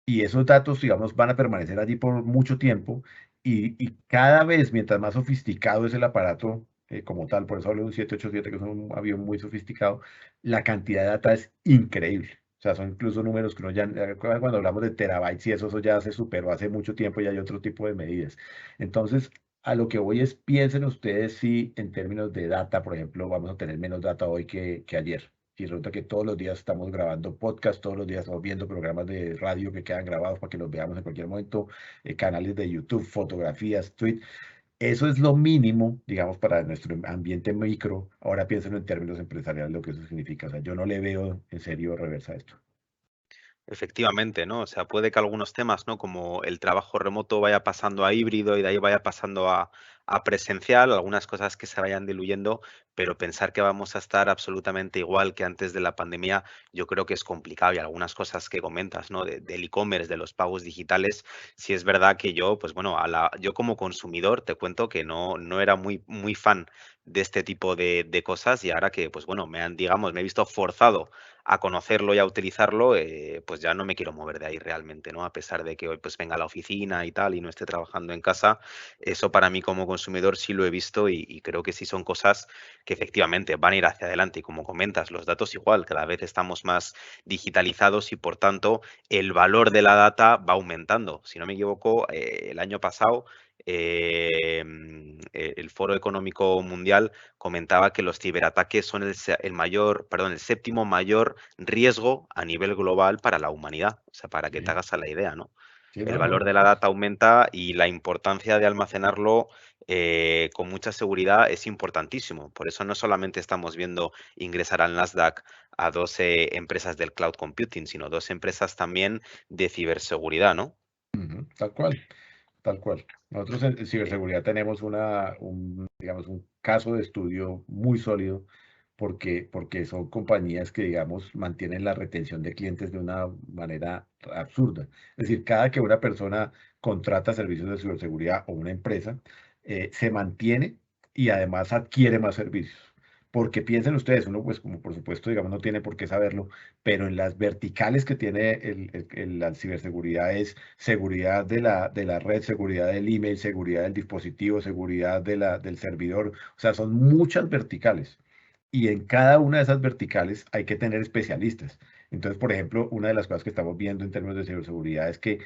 Y esos datos, digamos, van a permanecer allí por mucho tiempo y cada vez, mientras más sofisticado es el aparato como tal, por eso hablo de un 787, que es un avión muy sofisticado, la cantidad de data es increíble. O sea, son incluso números que uno ya, cuando hablamos de terabytes y eso ya se superó hace mucho tiempo, ya hay otro tipo de medidas. Entonces, a lo que voy es, piensen ustedes si en términos de data, por ejemplo, vamos a tener menos data hoy que ayer. Y resulta que todos los días estamos grabando podcast, todos los días estamos viendo programas de radio que quedan grabados para que los veamos en cualquier momento, canales de YouTube, fotografías, tweets. Eso es lo mínimo, digamos, para nuestro ambiente micro. Ahora piénsenlo en términos empresariales, lo que eso significa. O sea, yo no le veo en serio reversa a esto. Efectivamente, ¿no? O sea, puede que algunos temas, ¿no? Como el trabajo remoto vaya pasando a híbrido y de ahí vaya pasando a presencial, algunas cosas que se vayan diluyendo, pero pensar que vamos a estar absolutamente igual que antes de la pandemia, yo creo que es complicado. Y algunas cosas que comentas, ¿no? Del e-commerce, de los pagos digitales, sí es verdad que yo, pues bueno, yo como consumidor te cuento que no era muy fan de este tipo de cosas y ahora que, pues bueno, digamos, me he visto forzado a conocerlo y a utilizarlo, pues ya no me quiero mover de ahí realmente, ¿no? A pesar de que hoy pues venga a la oficina y tal y no esté trabajando en casa, eso para mí como consumidor sí lo he visto y creo que sí son cosas que efectivamente van a ir hacia adelante. Y como comentas, los datos igual, cada vez estamos más digitalizados y por tanto el valor de la data va aumentando. Si no me equivoco, el año pasado el Foro Económico Mundial comentaba que los ciberataques son el séptimo mayor riesgo a nivel global para la humanidad. O sea, para que te Sí, hagas a la idea, ¿no? sí, El no, valor no. de la data aumenta y la importancia de almacenarlo con mucha seguridad es importantísimo. Por eso no solamente estamos viendo ingresar al Nasdaq a dos empresas del cloud computing, sino dos empresas también de ciberseguridad, ¿no? Ujú, tal cual. Tal cual. Nosotros en Eh, ciberseguridad tenemos digamos, un caso de estudio muy sólido porque son compañías que, digamos, mantienen la retención de clientes de una manera absurda. Es decir, cada que una persona contrata servicios de ciberseguridad o una empresa, se mantiene y además adquiere más servicios. Porque piensen ustedes, uno pues como por supuesto, digamos, no tiene por qué saberlo, pero en las verticales que tiene la ciberseguridad es seguridad de la red, seguridad del email, seguridad del dispositivo, seguridad del servidor. O sea, son muchas verticales. Y en cada una de esas verticales hay que tener especialistas. Entonces, por ejemplo, una de las cosas que estamos viendo en términos de ciberseguridad es que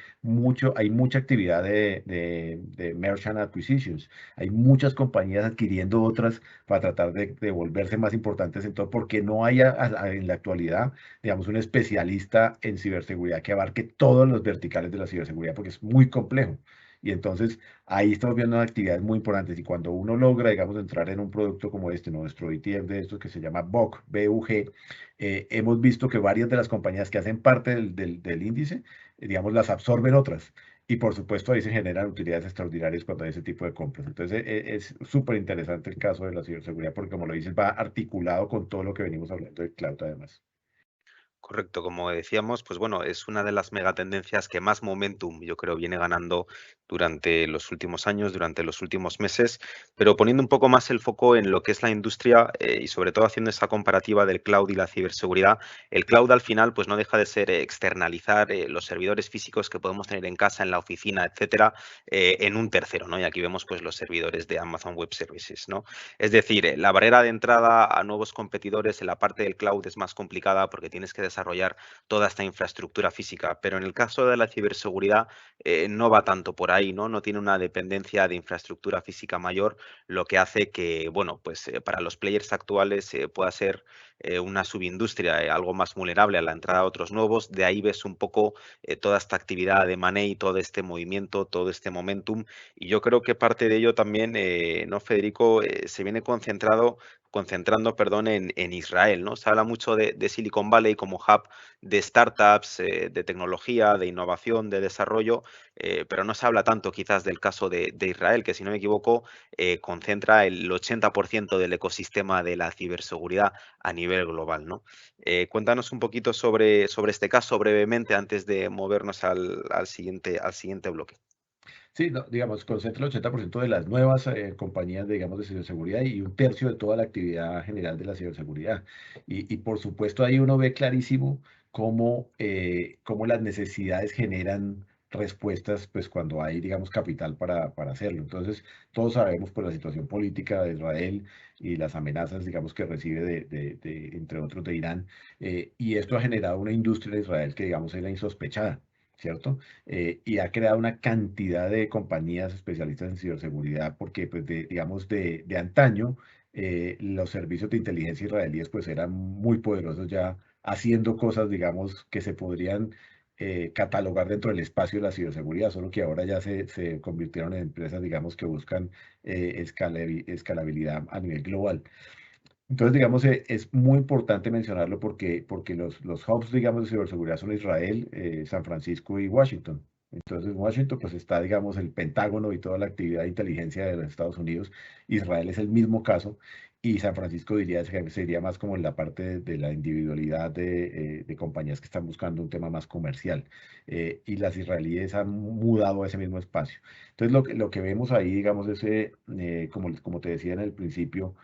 hay mucha actividad de merchant acquisitions. Hay muchas compañías adquiriendo otras para tratar de volverse más importantes en todo, porque no hay en la actualidad, digamos, un especialista en ciberseguridad que abarque todos los verticales de la ciberseguridad, porque es muy complejo. Y entonces ahí estamos viendo actividades muy importantes. Y cuando uno logra, digamos, entrar en un producto como este, nuestro ETF de estos que se llama BOC, BUG, hemos visto que varias de las compañías que hacen parte del índice, digamos, las absorben otras. Y por supuesto ahí se generan utilidades extraordinarias cuando hay ese tipo de compras. Entonces es súper interesante el caso de la ciberseguridad porque como lo dices, va articulado con todo lo que venimos hablando de cloud además. Correcto, como decíamos, pues bueno, es una de las megatendencias que más momentum yo creo viene ganando durante los últimos años, durante los últimos meses, pero poniendo un poco más el foco en lo que es la industria y sobre todo haciendo esa comparativa del cloud y la ciberseguridad. El cloud al final pues no deja de ser externalizar los servidores físicos que podemos tener en casa, en la oficina, etcétera, en un tercero, ¿no? Y aquí vemos pues los servidores de Amazon Web Services, ¿no? Es decir, la barrera de entrada a nuevos competidores en la parte del cloud es más complicada porque tienes que desarrollar toda esta infraestructura física. Pero en el caso de la ciberseguridad no va tanto por ahí, ¿no? No tiene una dependencia de infraestructura física mayor, lo que hace que, bueno, pues para los players actuales pueda ser una subindustria algo más vulnerable a la entrada de otros nuevos. De ahí ves un poco toda esta actividad de money, todo este movimiento, todo este momentum. Y yo creo que parte de ello también, ¿no, Federico? Se viene concentrando, perdón, en Israel, ¿no? Se habla mucho de Silicon Valley como hub de startups, de tecnología, de innovación, de desarrollo, pero no se habla tanto quizás del caso de Israel, que si no me equivoco, concentra el 80% del ecosistema de la ciberseguridad a nivel global, ¿no? Cuéntanos un poquito sobre este caso brevemente antes de movernos al siguiente bloque. Sí, no, digamos, concentra el 80% de las nuevas compañías, digamos, de ciberseguridad y un tercio de toda la actividad general de la ciberseguridad. Y por supuesto ahí uno ve clarísimo cómo las necesidades generan respuestas, pues cuando hay, digamos, capital para hacerlo. Entonces, todos sabemos por la situación política de Israel y las amenazas, digamos, que recibe entre otros, de Irán. Y esto ha generado una industria en Israel que, digamos, era insospechada. ¿Cierto? Y ha creado una cantidad de compañías especialistas en ciberseguridad porque, pues, digamos, de antaño, los servicios de inteligencia israelíes, pues, eran muy poderosos ya haciendo cosas, digamos, que se podrían catalogar dentro del espacio de la ciberseguridad, solo que ahora ya se convirtieron en empresas, digamos, que buscan escalabilidad a nivel global. Entonces, digamos, es muy importante mencionarlo porque los hubs, digamos, de ciberseguridad son Israel, San Francisco y Washington. Entonces, en Washington, pues está, digamos, el Pentágono y toda la actividad de inteligencia de los Estados Unidos. Israel es el mismo caso. Y San Francisco diría que sería más como en la parte de la individualidad de compañías que están buscando un tema más comercial. Y las israelíes han mudado a ese mismo espacio. Entonces, lo que vemos ahí, digamos, es, como te decía en el principio,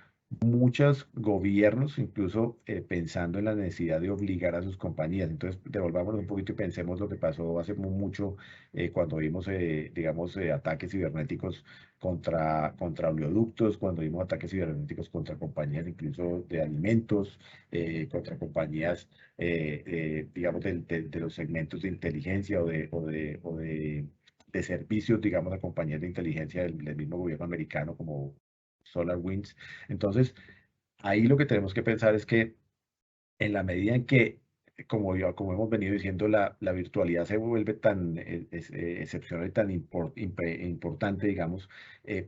muchos gobiernos, incluso pensando en la necesidad de obligar a sus compañías. Entonces, devolvámonos un poquito y pensemos lo que pasó hace mucho cuando vimos, digamos, ataques cibernéticos contra oleoductos, cuando vimos ataques cibernéticos contra compañías incluso de alimentos, contra compañías, digamos, de los segmentos de inteligencia o de servicios, digamos, a compañías de inteligencia del mismo gobierno americano como SolarWinds. Entonces, ahí lo que tenemos que pensar es que en la medida en que, como hemos venido diciendo, la virtualidad se vuelve tan excepcional y tan importante, digamos,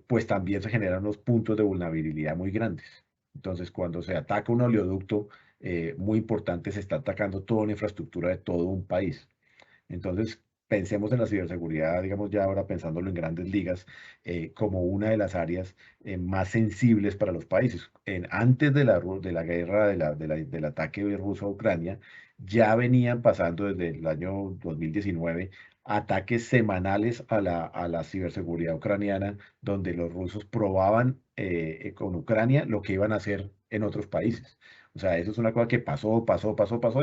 pues también se generan unos puntos de vulnerabilidad muy grandes. Entonces, cuando se ataca un oleoducto muy importante, se está atacando toda una infraestructura de todo un país. Entonces, pensemos en la ciberseguridad, digamos ya ahora pensándolo en grandes ligas, como una de las áreas más sensibles para los países. Antes de la guerra, del ataque ruso a Ucrania, ya venían pasando desde el año 2019 ataques semanales a la ciberseguridad ucraniana, donde los rusos probaban con Ucrania lo que iban a hacer en otros países. O sea, eso es una cosa que pasó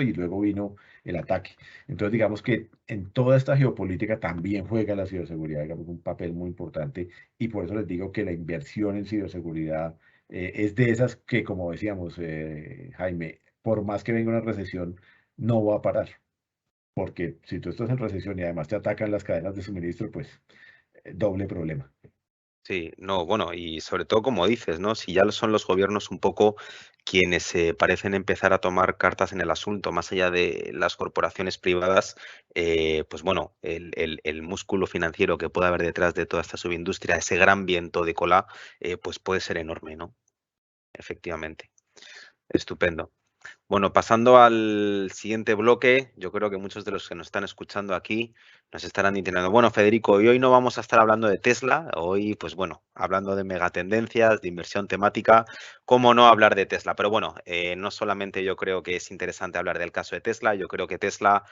y luego vino el ataque. Entonces, digamos que en toda esta geopolítica también juega la ciberseguridad, digamos, un papel muy importante y por eso les digo que la inversión en ciberseguridad es de esas que, como decíamos, Jaime, por más que venga una recesión, no va a parar, porque si tú estás en recesión y además te atacan las cadenas de suministro, pues doble problema. Sí, no, bueno, y sobre todo como dices, ¿no? Si ya lo son los gobiernos un poco quienes parecen empezar a tomar cartas en el asunto, más allá de las corporaciones privadas, pues bueno, el músculo financiero que puede haber detrás de toda esta subindustria, ese gran viento de cola, pues puede ser enorme, ¿no? Efectivamente. Estupendo. Bueno, pasando al siguiente bloque, yo creo que muchos de los que nos están escuchando aquí nos estarán diciendo, bueno, Federico, y hoy no vamos a estar hablando de Tesla, hoy, pues bueno, hablando de megatendencias, de inversión temática, ¿cómo no hablar de Tesla? Pero bueno, no solamente yo creo que es interesante hablar del caso de Tesla, yo creo que Tesla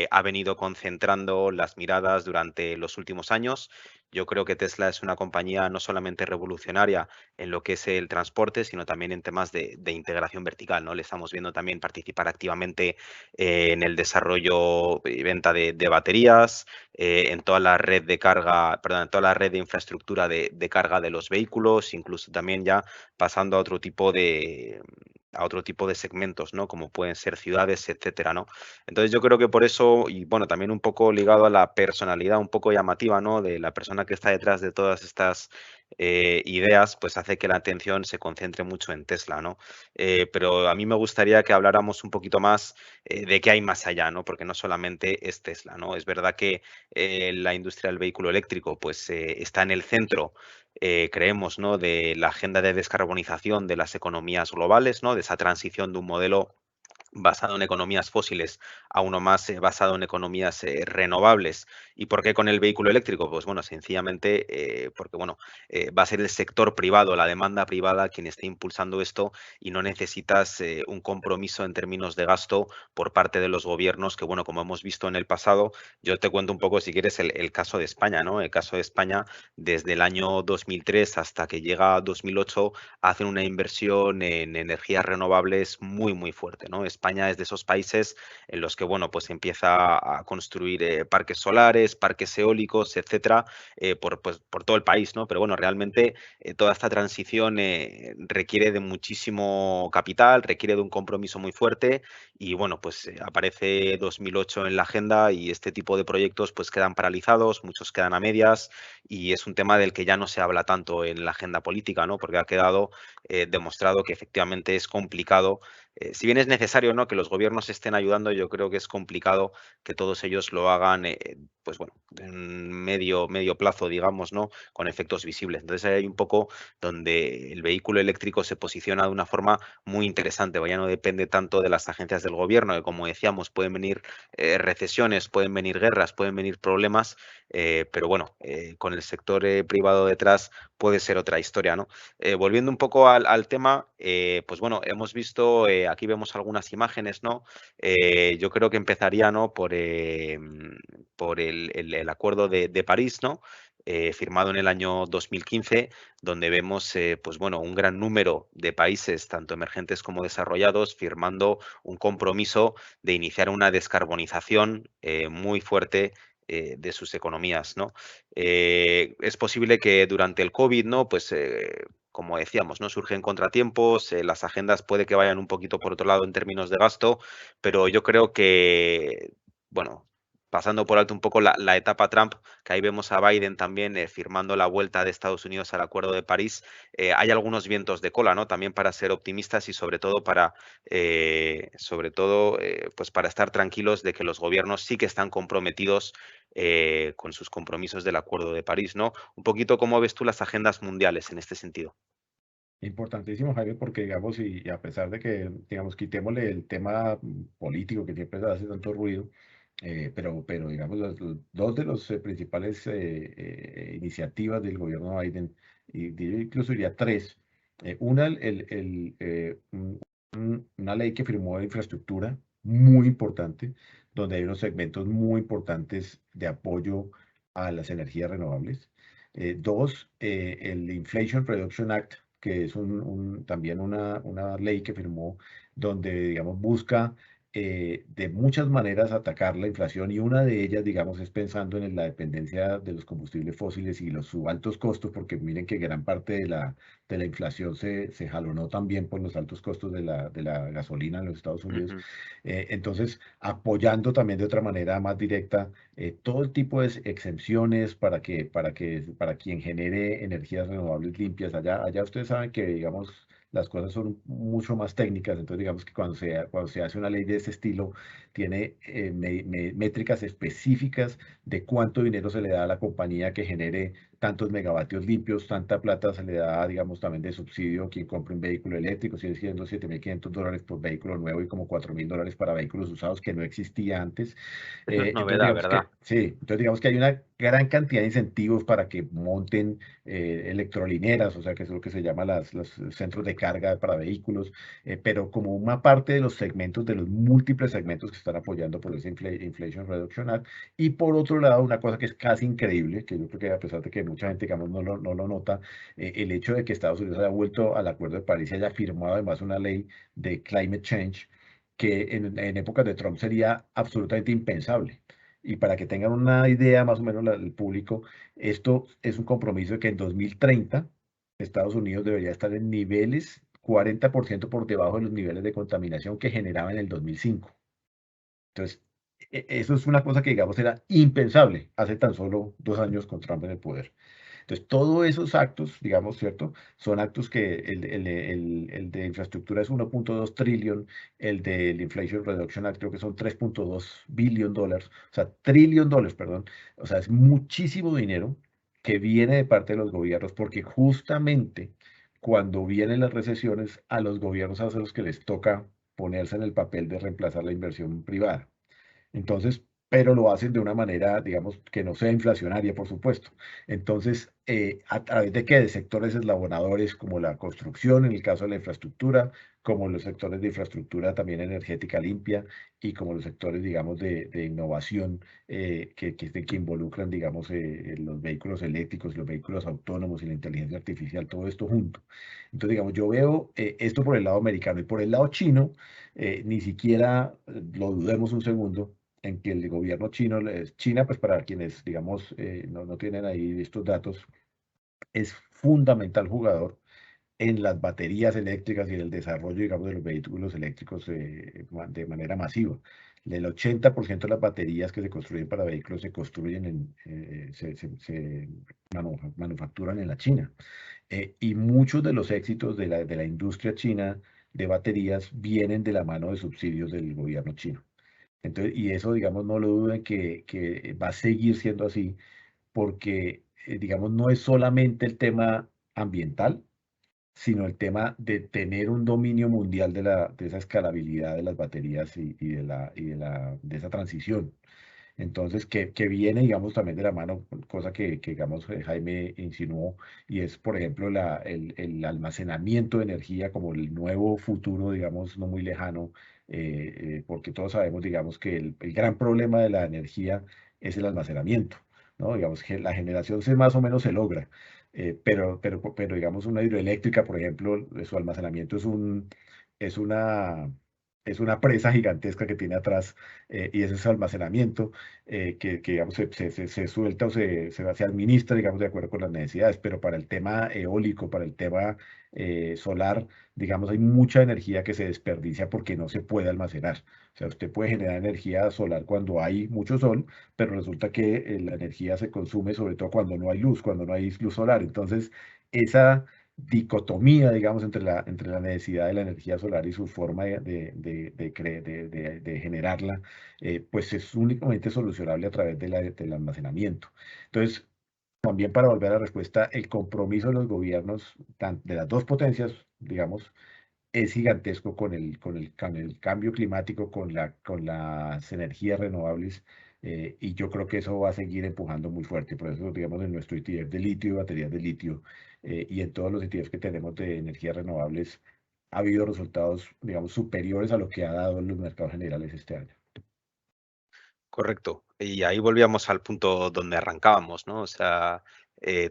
ha venido concentrando las miradas durante los últimos años. Yo creo que Tesla es una compañía no solamente revolucionaria en lo que es el transporte, sino también en temas de integración vertical, ¿no? Le estamos viendo también participar activamente en el desarrollo y venta de baterías, en toda la red de carga, perdón, en toda la red de infraestructura de carga de los vehículos, incluso también ya pasando a otro tipo a otro tipo de segmentos, ¿no? Como pueden ser ciudades, etcétera, ¿no? Entonces yo creo que por eso, y bueno, también un poco ligado a la personalidad un poco llamativa, ¿no? De la persona que está detrás de todas estas ideas, pues hace que la atención se concentre mucho en Tesla, ¿no? Pero a mí me gustaría que habláramos un poquito más de qué hay más allá, ¿no? Porque no solamente es Tesla, ¿no? Es verdad que la industria del vehículo eléctrico, pues está en el centro, creemos, ¿no? De la agenda de descarbonización de las economías globales, ¿no? De esa transición de un modelo basado en economías fósiles a uno más basado en economías renovables. ¿Y por qué con el vehículo eléctrico? Pues bueno, sencillamente porque bueno, va a ser el sector privado, la demanda privada quien esté impulsando esto y no necesitas un compromiso en términos de gasto por parte de los gobiernos que bueno, como hemos visto en el pasado, yo te cuento un poco si quieres el caso de España, ¿no? El caso de España desde el año 2003 hasta que llega 2008 hacen una inversión en energías renovables muy, muy fuerte, ¿no? España es de esos países en los que, bueno, pues empieza a construir parques solares, parques eólicos, etcétera, pues, por todo el país, ¿no? Pero bueno, realmente toda esta transición requiere de muchísimo capital, requiere de un compromiso muy fuerte y, bueno, pues aparece 2008 en la agenda y este tipo de proyectos pues quedan paralizados, muchos quedan a medias y es un tema del que ya no se habla tanto en la agenda política, ¿no? Porque ha quedado demostrado que efectivamente es complicado. Si bien es necesario, ¿no? Que los gobiernos estén ayudando, yo creo que es complicado que todos ellos lo hagan, pues bueno, en medio plazo, digamos, ¿no? Con efectos visibles. Entonces ahí hay un poco donde el vehículo eléctrico se posiciona de una forma muy interesante. Ya no depende tanto de las agencias del gobierno, que como decíamos, pueden venir recesiones, pueden venir guerras, pueden venir problemas, pero bueno, con el sector privado detrás puede ser otra historia, ¿no? Volviendo un poco al tema, pues bueno, hemos visto, aquí vemos algunas imágenes, ¿no? Yo creo que empezaría, ¿no? Por el Acuerdo de París, ¿no? Firmado en el año 2015, donde vemos, pues bueno, un gran número de países, tanto emergentes como desarrollados, firmando un compromiso de iniciar una descarbonización muy fuerte de sus economías, ¿no? Es posible que durante el COVID, ¿no? Pues como decíamos, ¿no? Surgen contratiempos, las agendas puede que vayan un poquito por otro lado en términos de gasto, pero yo creo que, bueno, pasando por alto un poco la etapa Trump, que ahí vemos a Biden también firmando la vuelta de Estados Unidos al Acuerdo de París, hay algunos vientos de cola, ¿no? También para ser optimistas y sobre todo, pues para estar tranquilos de que los gobiernos sí que están comprometidos con sus compromisos del Acuerdo de París, ¿no? Un poquito cómo ves tú las agendas mundiales en este sentido. Importantísimo, Jaime, porque digamos, y a pesar de que, digamos, quitémosle el tema político que siempre hace tanto ruido, pero digamos, los dos de los principales iniciativas del gobierno Biden, y yo incluso diría tres. Una, una ley que firmó de infraestructura muy importante, donde hay unos segmentos muy importantes de apoyo a las energías renovables. Dos, el Inflation Reduction Act, que es también una ley que firmó donde, digamos, busca de muchas maneras atacar la inflación y una de ellas, digamos, es pensando en la dependencia de los combustibles fósiles y los altos costos, porque miren que gran parte de la inflación se jalonó también por los altos costos de la gasolina en los Estados Unidos. Ujú. Entonces, apoyando también de otra manera más directa todo el tipo de exenciones para quien genere energías renovables limpias. Allá ustedes saben que, digamos, las cosas son mucho más técnicas, entonces digamos que cuando se hace una ley de ese estilo, tiene métricas específicas de cuánto dinero se le da a la compañía que genere tantos megavatios limpios, tanta plata se le da, digamos, también de subsidio a quien compre un vehículo eléctrico, sigue siendo $7.500 por vehículo nuevo y como $4.000 para vehículos usados, que no existía antes. Eso es Entonces novedad, digamos ¿verdad? que sí, entonces digamos que hay una gran cantidad de incentivos para que monten electrolineras, o sea que es lo que se llama los centros de carga para vehículos, pero como una parte de los segmentos, de los múltiples segmentos que están apoyando por ese Inflation Reduction Act. Y por otro lado, una cosa que es casi increíble, que yo creo que a pesar de que mucha gente, digamos, no lo nota, el hecho de que Estados Unidos haya vuelto al Acuerdo de París y haya firmado además una ley de climate change que en épocas de Trump sería absolutamente impensable. Y para que tengan una idea más o menos el público, esto es un compromiso de que en 2030 Estados Unidos debería estar en niveles 40% por debajo de los niveles de contaminación que generaba en el 2005. Entonces, eso es una cosa que, digamos, era impensable hace tan solo 2 años con Trump en el poder. Entonces, todos esos actos, digamos, ¿cierto? Son actos que el de infraestructura es 1.2 trillón, el del Inflation Reduction Act creo que son 3.2 billion dólares, o sea, trillion dólares, perdón. O sea, es muchísimo dinero que viene de parte de los gobiernos, porque justamente cuando vienen las recesiones, a los gobiernos a los que les toca ponerse en el papel de reemplazar la inversión privada. Entonces, pero lo hacen de una manera, digamos, que no sea inflacionaria, por supuesto. Entonces, ¿a través de qué? De sectores eslabonadores como la construcción, en el caso de la infraestructura, como los sectores de infraestructura también energética limpia y como los sectores, digamos, de innovación que involucran, digamos, los vehículos eléctricos, los vehículos autónomos y la inteligencia artificial, todo esto junto. Entonces, digamos, yo veo esto por el lado americano y por el lado chino, ni siquiera lo dudemos un segundo en que el gobierno chino, China, pues para quienes, digamos, no tienen ahí estos datos, es fundamental jugador en las baterías eléctricas y en el desarrollo, digamos, de los vehículos eléctricos de manera masiva. El 80% de las baterías que se construyen para vehículos se construyen manufacturan en la China. Y muchos de los éxitos de la industria china de baterías vienen de la mano de subsidios del gobierno chino. Entonces, y eso, digamos, no lo duden que va a seguir siendo así, porque, digamos, no es solamente el tema ambiental, sino el tema de tener un dominio mundial de esa escalabilidad de las baterías de esa transición. Entonces, que viene, digamos, también de la mano, cosa que digamos, Jaime insinuó, y es, por ejemplo, el almacenamiento de energía como el nuevo futuro, digamos, no muy lejano, porque todos sabemos, digamos, que el gran problema de la energía es el almacenamiento, ¿no? Digamos que la generación más o menos se logra, pero, digamos, una hidroeléctrica, por ejemplo, su almacenamiento es una... Es una presa gigantesca que tiene atrás y ese es almacenamiento digamos, se suelta o se administra, digamos, de acuerdo con las necesidades, pero para el tema eólico, para el tema solar, digamos, hay mucha energía que se desperdicia porque no se puede almacenar. O sea, usted puede generar energía solar cuando hay mucho sol, pero resulta que la energía se consume sobre todo cuando no hay luz, cuando no hay luz solar. Entonces, esa dicotomía, digamos, entre la necesidad de la energía solar y su forma de generarla, pues es únicamente solucionable a través del almacenamiento. Entonces, también para volver a la respuesta, el compromiso de los gobiernos de las dos potencias, digamos, es gigantesco con el cambio climático, con las energías renovables, y yo creo que eso va a seguir empujando muy fuerte. Por eso, digamos, en nuestro ETF de litio y baterías de litio, y en todos los ETFs que tenemos de energías renovables, ha habido resultados, digamos, superiores a lo que ha dado en los mercados generales este año. Correcto. Y ahí volvíamos al punto donde arrancábamos, ¿no? O sea,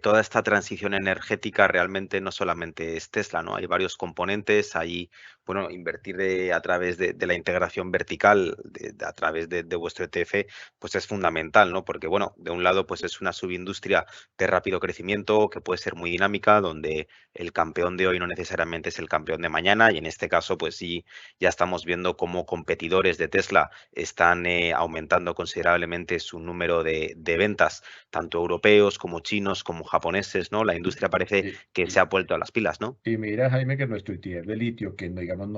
toda esta transición energética realmente no solamente es Tesla, ¿no? Hay varios componentes, hay, bueno, invertir a través de la integración vertical, a través de vuestro ETF, pues es fundamental, ¿no? Porque, bueno, de un lado, pues es una subindustria de rápido crecimiento que puede ser muy dinámica, donde el campeón de hoy no necesariamente es el campeón de mañana, y en este caso, pues sí, ya estamos viendo cómo competidores de Tesla están aumentando considerablemente su número de ventas, tanto europeos como chinos como japoneses, ¿no? La industria parece Y, que se y- ha vuelto a las pilas, ¿no? y mira, Jaime, que nuestro ETF de litio, que no, digamos,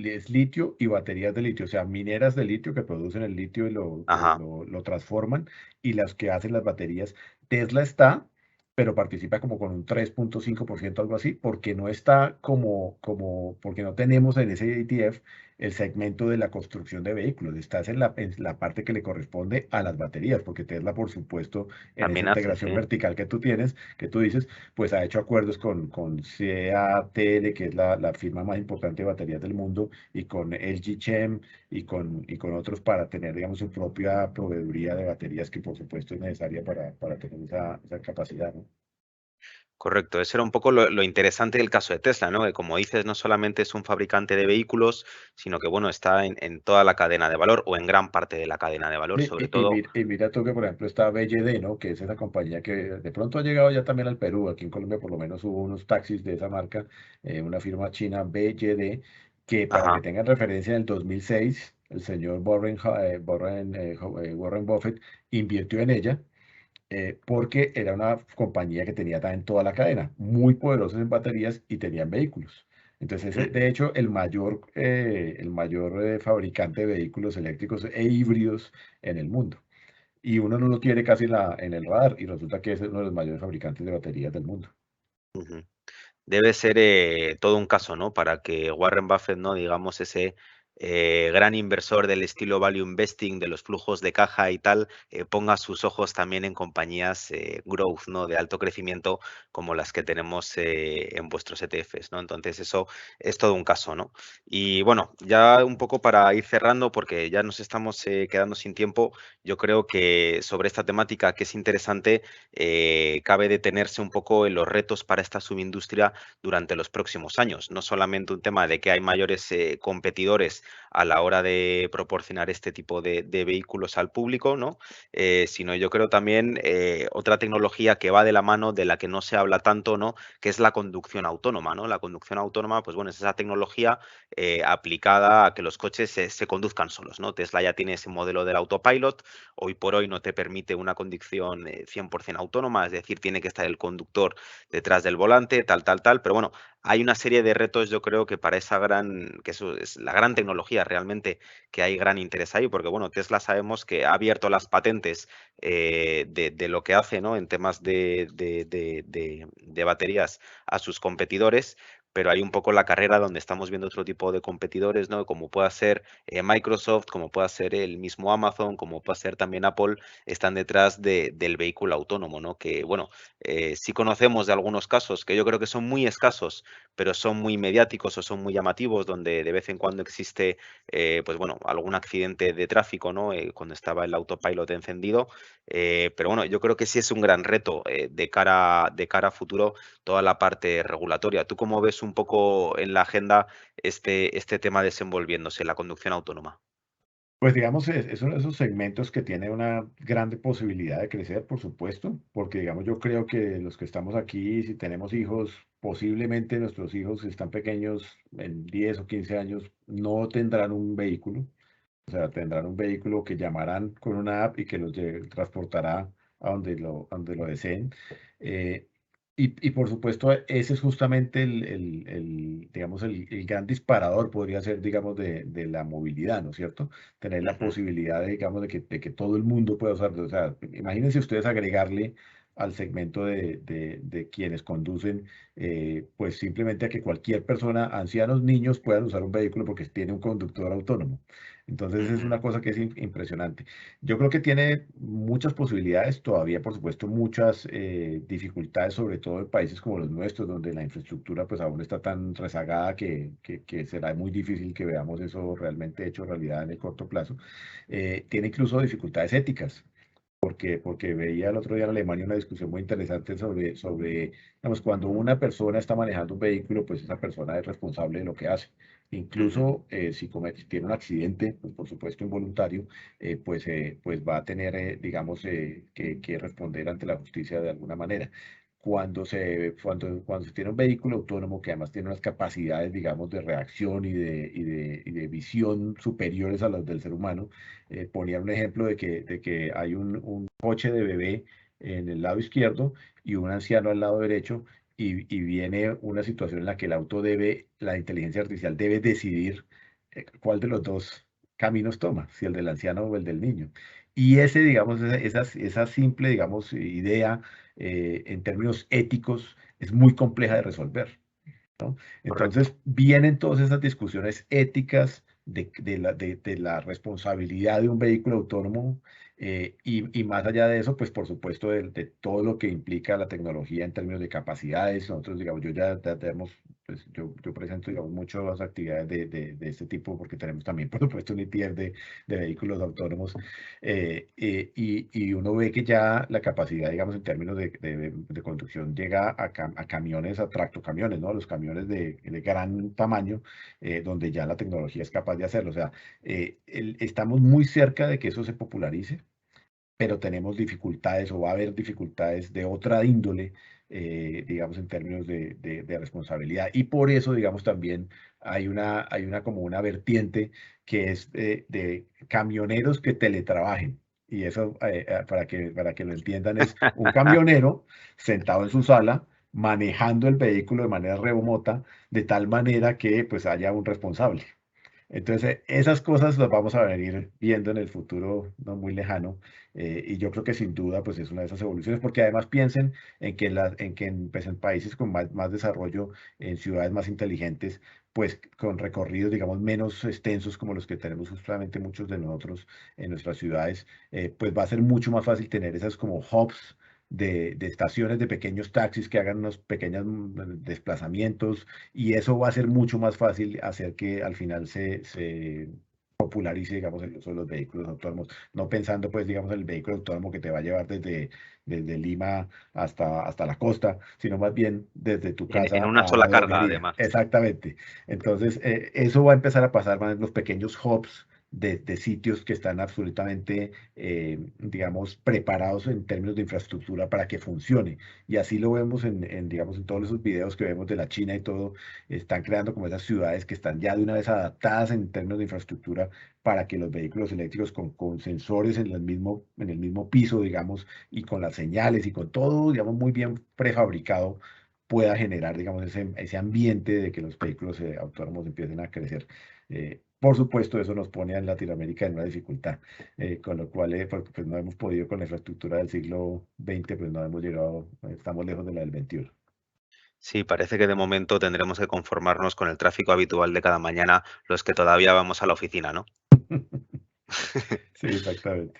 es litio y baterías de litio, o sea, mineras de litio que producen el litio y Ajá, lo transforman, y las que hacen las baterías. Tesla está, pero participa como con un 3.5%, algo así, porque no está porque no tenemos en ese ETF el segmento de la construcción de vehículos. Estás en la parte que le corresponde a las baterías, porque Tesla, por supuesto, en esa también hace, integración sí. vertical que tú tienes, que tú dices, pues ha hecho acuerdos con CATL, que es la firma más importante de baterías del mundo, y con LG Chem y con otros para tener, digamos, su propia proveeduría de baterías, que por supuesto es necesaria para tener esa capacidad, ¿no? Correcto, ese era un poco lo interesante del caso de Tesla, ¿no? Que como dices, no solamente es un fabricante de vehículos, sino que bueno, está en toda la cadena de valor o en gran parte de la cadena de valor, Sí, sobre todo. y mira tú que, por ejemplo, está BYD, ¿no? Que es esa compañía que de pronto ha llegado ya también al Perú. Aquí en Colombia por lo menos hubo unos taxis de esa marca, una firma china BYD, que para que Ajá. tengan referencia, en el 2006 el señor Warren Buffett invirtió en ella, porque era una compañía que tenía también toda la cadena, muy poderosos en baterías y tenían vehículos. Entonces, Mm, de hecho, el mayor fabricante de vehículos eléctricos e híbridos en el mundo. Y uno no lo tiene casi en el radar, y resulta que es uno de los mayores fabricantes de baterías del mundo. ujú. Debe ser todo un caso, ¿no? Para que Warren Buffett, ¿no? Digamos, ese gran inversor del estilo value investing, de los flujos de caja y tal, ponga sus ojos también en compañías growth, ¿no? De alto crecimiento, como las que tenemos en vuestros ETFs, ¿no? Entonces, eso es todo un caso, ¿no? Y bueno, ya un poco para ir cerrando, porque ya nos estamos quedando sin tiempo, yo creo que sobre esta temática que es interesante, cabe detenerse un poco en los retos para esta subindustria durante los próximos años. No solamente un tema de que hay mayores competidores a la hora de proporcionar este tipo de vehículos al público, ¿no? Sino yo creo también otra tecnología que va de la mano de la que no se habla tanto, ¿no? Que es la conducción autónoma, ¿no? La conducción autónoma, pues bueno, es esa tecnología aplicada a que los coches se conduzcan solos, ¿no? Tesla ya tiene ese modelo del autopilot, hoy por hoy no te permite una conducción 100% autónoma, es decir, tiene que estar el conductor detrás del volante, tal, pero bueno, hay una serie de retos, yo creo que para esa que eso es la gran tecnología realmente, que hay gran interés ahí, porque bueno, Tesla sabemos que ha abierto las patentes de lo que hace, ¿no? En temas de baterías a sus competidores, pero hay un poco la carrera donde estamos viendo otro tipo de competidores, ¿no? Como pueda ser Microsoft, como pueda ser el mismo Amazon, como pueda ser también Apple, están detrás del vehículo autónomo, ¿no? Que bueno, sí conocemos de algunos casos que yo creo que son muy escasos, pero son muy mediáticos o son muy llamativos, donde de vez en cuando existe, pues bueno, algún accidente de tráfico, ¿no? Cuando estaba el autopilot encendido. Pero bueno, yo creo que sí es un gran reto de cara a futuro toda la parte regulatoria. ¿Tú cómo ves un poco en la agenda este tema desenvolviéndose, la conducción autónoma? Pues digamos, es uno de esos segmentos que tiene una grande posibilidad de crecer, por supuesto, porque digamos, yo creo que los que estamos aquí, si tenemos hijos, posiblemente nuestros hijos, si están pequeños, en 10 o 15 años, no tendrán un vehículo. O sea, tendrán un vehículo que llamarán con una app y que los transportará a donde lo deseen. Eh, y por supuesto, ese es justamente digamos, el gran disparador, podría ser, digamos, de la movilidad, ¿no es cierto? Tener la Ujú, posibilidad, digamos, de que todo el mundo pueda usarlo. O sea, imagínense ustedes agregarle al segmento de quienes conducen, pues simplemente a que cualquier persona, ancianos, niños, puedan usar un vehículo porque tiene un conductor autónomo. Entonces es ujú, una cosa que es impresionante. Yo creo que tiene muchas posibilidades, todavía por supuesto muchas dificultades, sobre todo en países como los nuestros, donde la infraestructura pues aún está tan rezagada que será muy difícil que veamos eso realmente hecho realidad en el corto plazo. Tiene incluso dificultades éticas. Porque veía el otro día en Alemania una discusión muy interesante digamos, cuando una persona está manejando un vehículo, pues esa persona es responsable de lo que hace. ujú, Incluso si tiene un accidente, pues por supuesto involuntario, pues va a tener, digamos, que responder ante la justicia de alguna manera. Cuando se tiene un vehículo autónomo que además tiene unas capacidades, digamos, de reacción y de visión superiores a las del ser humano, ponía un ejemplo de que hay un coche de bebé en el lado izquierdo y un anciano al lado derecho, y viene una situación en la que la inteligencia artificial debe decidir cuál de los dos caminos toma, si el del anciano o el del niño. Y digamos, esa simple, digamos, idea, en términos éticos, es muy compleja de resolver. correcto. Entonces vienen todas esas discusiones éticas de la responsabilidad de un vehículo autónomo, y más allá de eso, pues por supuesto de todo lo que implica la tecnología en términos de capacidades. Nosotros, digamos, yo ya tenemos, pues yo presento, digamos, muchas actividades de este tipo porque tenemos también, por supuesto, un ETF de vehículos autónomos y uno ve que ya la capacidad, digamos, en términos de conducción llega a camiones, a tractocamiones, ¿no? Los camiones de gran tamaño, donde ya la tecnología es capaz de hacerlo. O sea, estamos muy cerca de que eso se popularice, pero tenemos dificultades o va a haber dificultades de otra índole, digamos, en términos de responsabilidad. Y por eso, digamos, también hay una como una vertiente que es de camioneros que teletrabajen. Y eso, para que lo entiendan, es un camionero sentado en su sala, manejando el vehículo de manera remota, de tal manera que pues haya un responsable. Entonces, esas cosas las vamos a venir viendo en el futuro no muy lejano, y yo creo que sin duda pues es una de esas evoluciones, porque además piensen pues, en países con más desarrollo, en ciudades más inteligentes, pues con recorridos, digamos, menos extensos como los que tenemos justamente muchos de nosotros en nuestras ciudades, pues va a ser mucho más fácil tener esas como hubs de estaciones de pequeños taxis que hagan unos pequeños desplazamientos, y eso va a ser mucho más fácil hacer que al final se popularice, digamos, el uso de los vehículos autónomos, no pensando, pues, digamos, en el vehículo autónomo que te va a llevar desde Lima hasta la costa, sino más bien desde tu En casa una a sola la carga, droguería. además. Exactamente. Entonces, eso va a empezar a pasar más en los pequeños hubs de sitios que están absolutamente, digamos, preparados en términos de infraestructura para que funcione. Y así lo vemos digamos, en todos esos videos que vemos de la China y todo, están creando como esas ciudades que están ya de una vez adaptadas en términos de infraestructura para que los vehículos eléctricos con sensores en el mismo piso, digamos, y con las señales y con todo, digamos, muy bien prefabricado, pueda generar, digamos, ese ambiente de que los vehículos autónomos empiecen a crecer. Por supuesto, eso nos pone en Latinoamérica en una dificultad, con lo cual pues, no hemos podido con la infraestructura del siglo XX, pues no hemos llegado, estamos lejos de la del XXI. Sí, parece que de momento tendremos que conformarnos con el tráfico habitual de cada mañana los que todavía vamos a la oficina, ¿no? Sí, exactamente.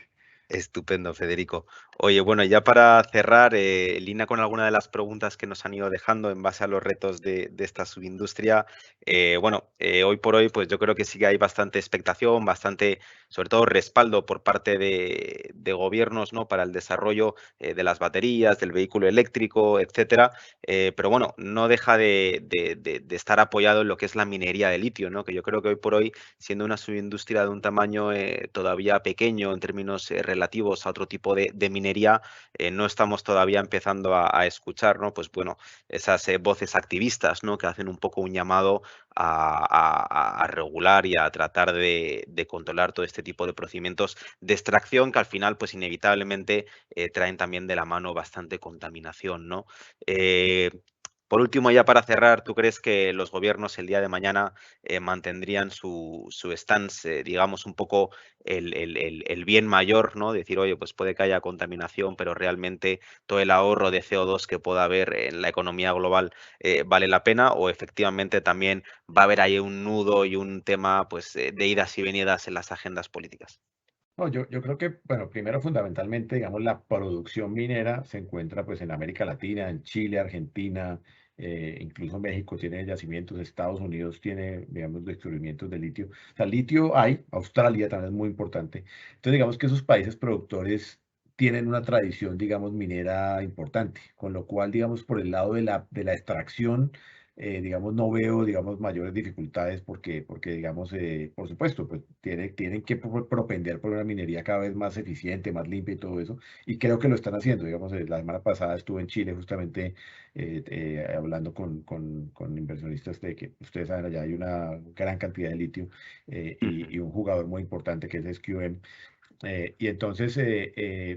Estupendo, Federico. Oye, bueno, ya para cerrar, en línea con alguna de las preguntas que nos han ido dejando en base a los retos de esta subindustria, bueno, hoy por hoy, pues yo creo que sí que hay bastante expectación, bastante, sobre todo, respaldo por parte de gobiernos, ¿no? Para el desarrollo de las baterías, del vehículo eléctrico, etcétera. Pero bueno, no deja de estar apoyado en lo que es la minería de litio, ¿no? Que yo creo que hoy por hoy, siendo una subindustria de un tamaño todavía pequeño en términos relativos a otro tipo de minería, no estamos todavía empezando a escuchar, ¿no? Pues bueno, esas voces activistas, ¿no? Que hacen un poco un llamado a regular y a tratar de controlar todo este tipo de procedimientos de extracción que al final, pues inevitablemente traen también de la mano bastante contaminación, ¿no? Eh, por último, ya para cerrar, ¿tú crees que los gobiernos el día de mañana mantendrían su stance, digamos, un poco el bien mayor, ¿no? Decir, oye, pues puede que haya contaminación, pero realmente todo el ahorro de CO2 que pueda haber en la economía global vale la pena, o efectivamente también va a haber ahí un nudo y un tema pues de idas y venidas en las agendas políticas? No, yo creo que, bueno, primero fundamentalmente, digamos, la producción minera se encuentra pues en América Latina, en Chile, Argentina, incluso México tiene yacimientos, Estados Unidos tiene, digamos, descubrimientos de litio. O sea, litio hay, Australia también es muy importante. Entonces, digamos que esos países productores tienen una tradición, digamos, minera importante, con lo cual, digamos, por el lado de la extracción, digamos, no veo, digamos, mayores dificultades porque digamos, por supuesto, pues tienen que propender por una minería cada vez más eficiente, más limpia y todo eso, y creo que lo están haciendo. Digamos, la semana pasada estuve en Chile justamente hablando con inversionistas de que ustedes saben, allá hay una gran cantidad de litio, Ujú. y un jugador muy importante que es SQM, y entonces,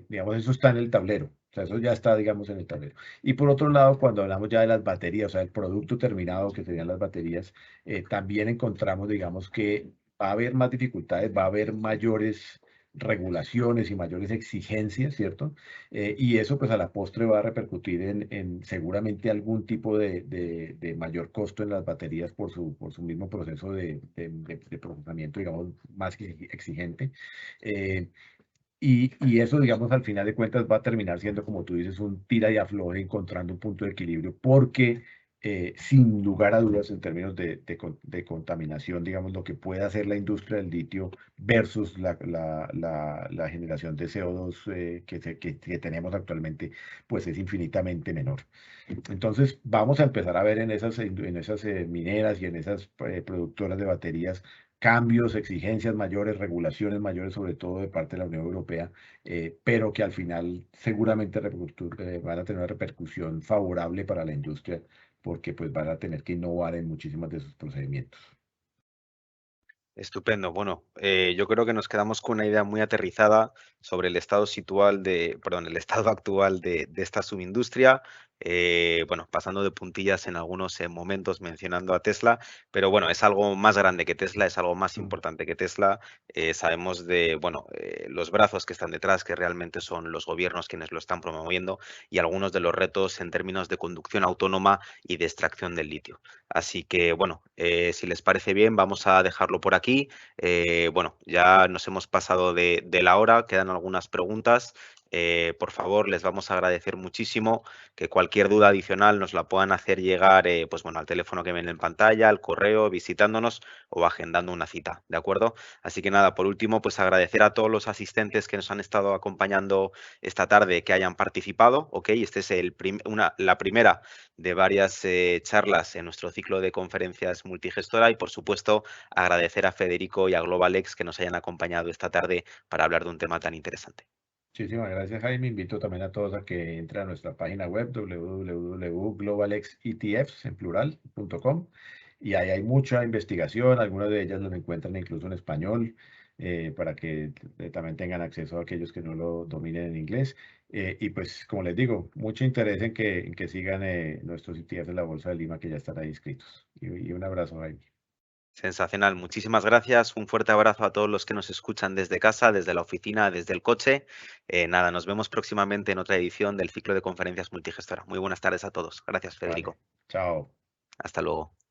digamos, eso está en el tablero. O sea, eso ya está, digamos, en el tablero. Y por otro lado, cuando hablamos ya de las baterías, o sea, el producto terminado que serían las baterías, también encontramos, digamos, que va a haber más dificultades, va a haber mayores regulaciones y mayores exigencias, ¿cierto? Y eso, pues, a la postre va a repercutir en seguramente algún tipo de mayor costo en las baterías por su mismo proceso de procesamiento, digamos, más que exigente. Eh, y eso, digamos, al final de cuentas va a terminar siendo, como tú dices, un tira y afloje encontrando un punto de equilibrio, porque sin lugar a dudas en términos de contaminación, digamos, lo que puede hacer la industria del litio versus la generación de CO2 que tenemos actualmente, pues es infinitamente menor. Entonces, vamos a empezar a ver en esas mineras y en esas productoras de baterías cambios, exigencias mayores, regulaciones mayores, sobre todo de parte de la Unión Europea, pero que al final seguramente van a tener una repercusión favorable para la industria porque pues van a tener que innovar en muchísimos de sus procedimientos. Estupendo. Bueno, yo creo que nos quedamos con una idea muy aterrizada sobre el estado perdón, el estado actual de esta subindustria. Bueno, pasando de puntillas en algunos momentos mencionando a Tesla, pero bueno, es algo más grande que Tesla, es algo más Mm. importante que Tesla. Sabemos de, bueno, los brazos que están detrás, que realmente son los gobiernos quienes lo están promoviendo y algunos de los retos en términos de conducción autónoma y de extracción del litio. Así que, bueno, si les parece bien, vamos a dejarlo por aquí. Bueno, ya nos hemos pasado de la hora, quedan algunas preguntas. Por favor, les vamos a agradecer muchísimo que cualquier duda adicional nos la puedan hacer llegar, pues bueno, al teléfono que ven en pantalla, al correo, visitándonos o agendando una cita, ¿de acuerdo? Así que nada, por último, pues agradecer a todos los asistentes que nos han estado acompañando esta tarde, que hayan participado, ¿ok? Este es la primera de varias charlas en nuestro ciclo de conferencias multigestora y, por supuesto, agradecer a Federico y a GlobalX que nos hayan acompañado esta tarde para hablar de un tema tan interesante. Muchísimas gracias, Jaime. Invito también a todos a que entren a nuestra página web www.globalexetfs en plural.com y ahí hay mucha investigación, algunas de ellas las encuentran incluso en español para que también tengan acceso a aquellos que no lo dominen en inglés. Y pues, como les digo, mucho interés en que sigan nuestros ETFs de la Bolsa de Lima que ya están ahí inscritos. Y un abrazo, Jaime. Sensacional, muchísimas gracias. Un fuerte abrazo a todos los que nos escuchan desde casa, desde la oficina, desde el coche. Nada, nos vemos próximamente en otra edición del ciclo de conferencias multigestora. Muy buenas tardes a todos. Gracias, Vale, Federico. chao. Hasta luego.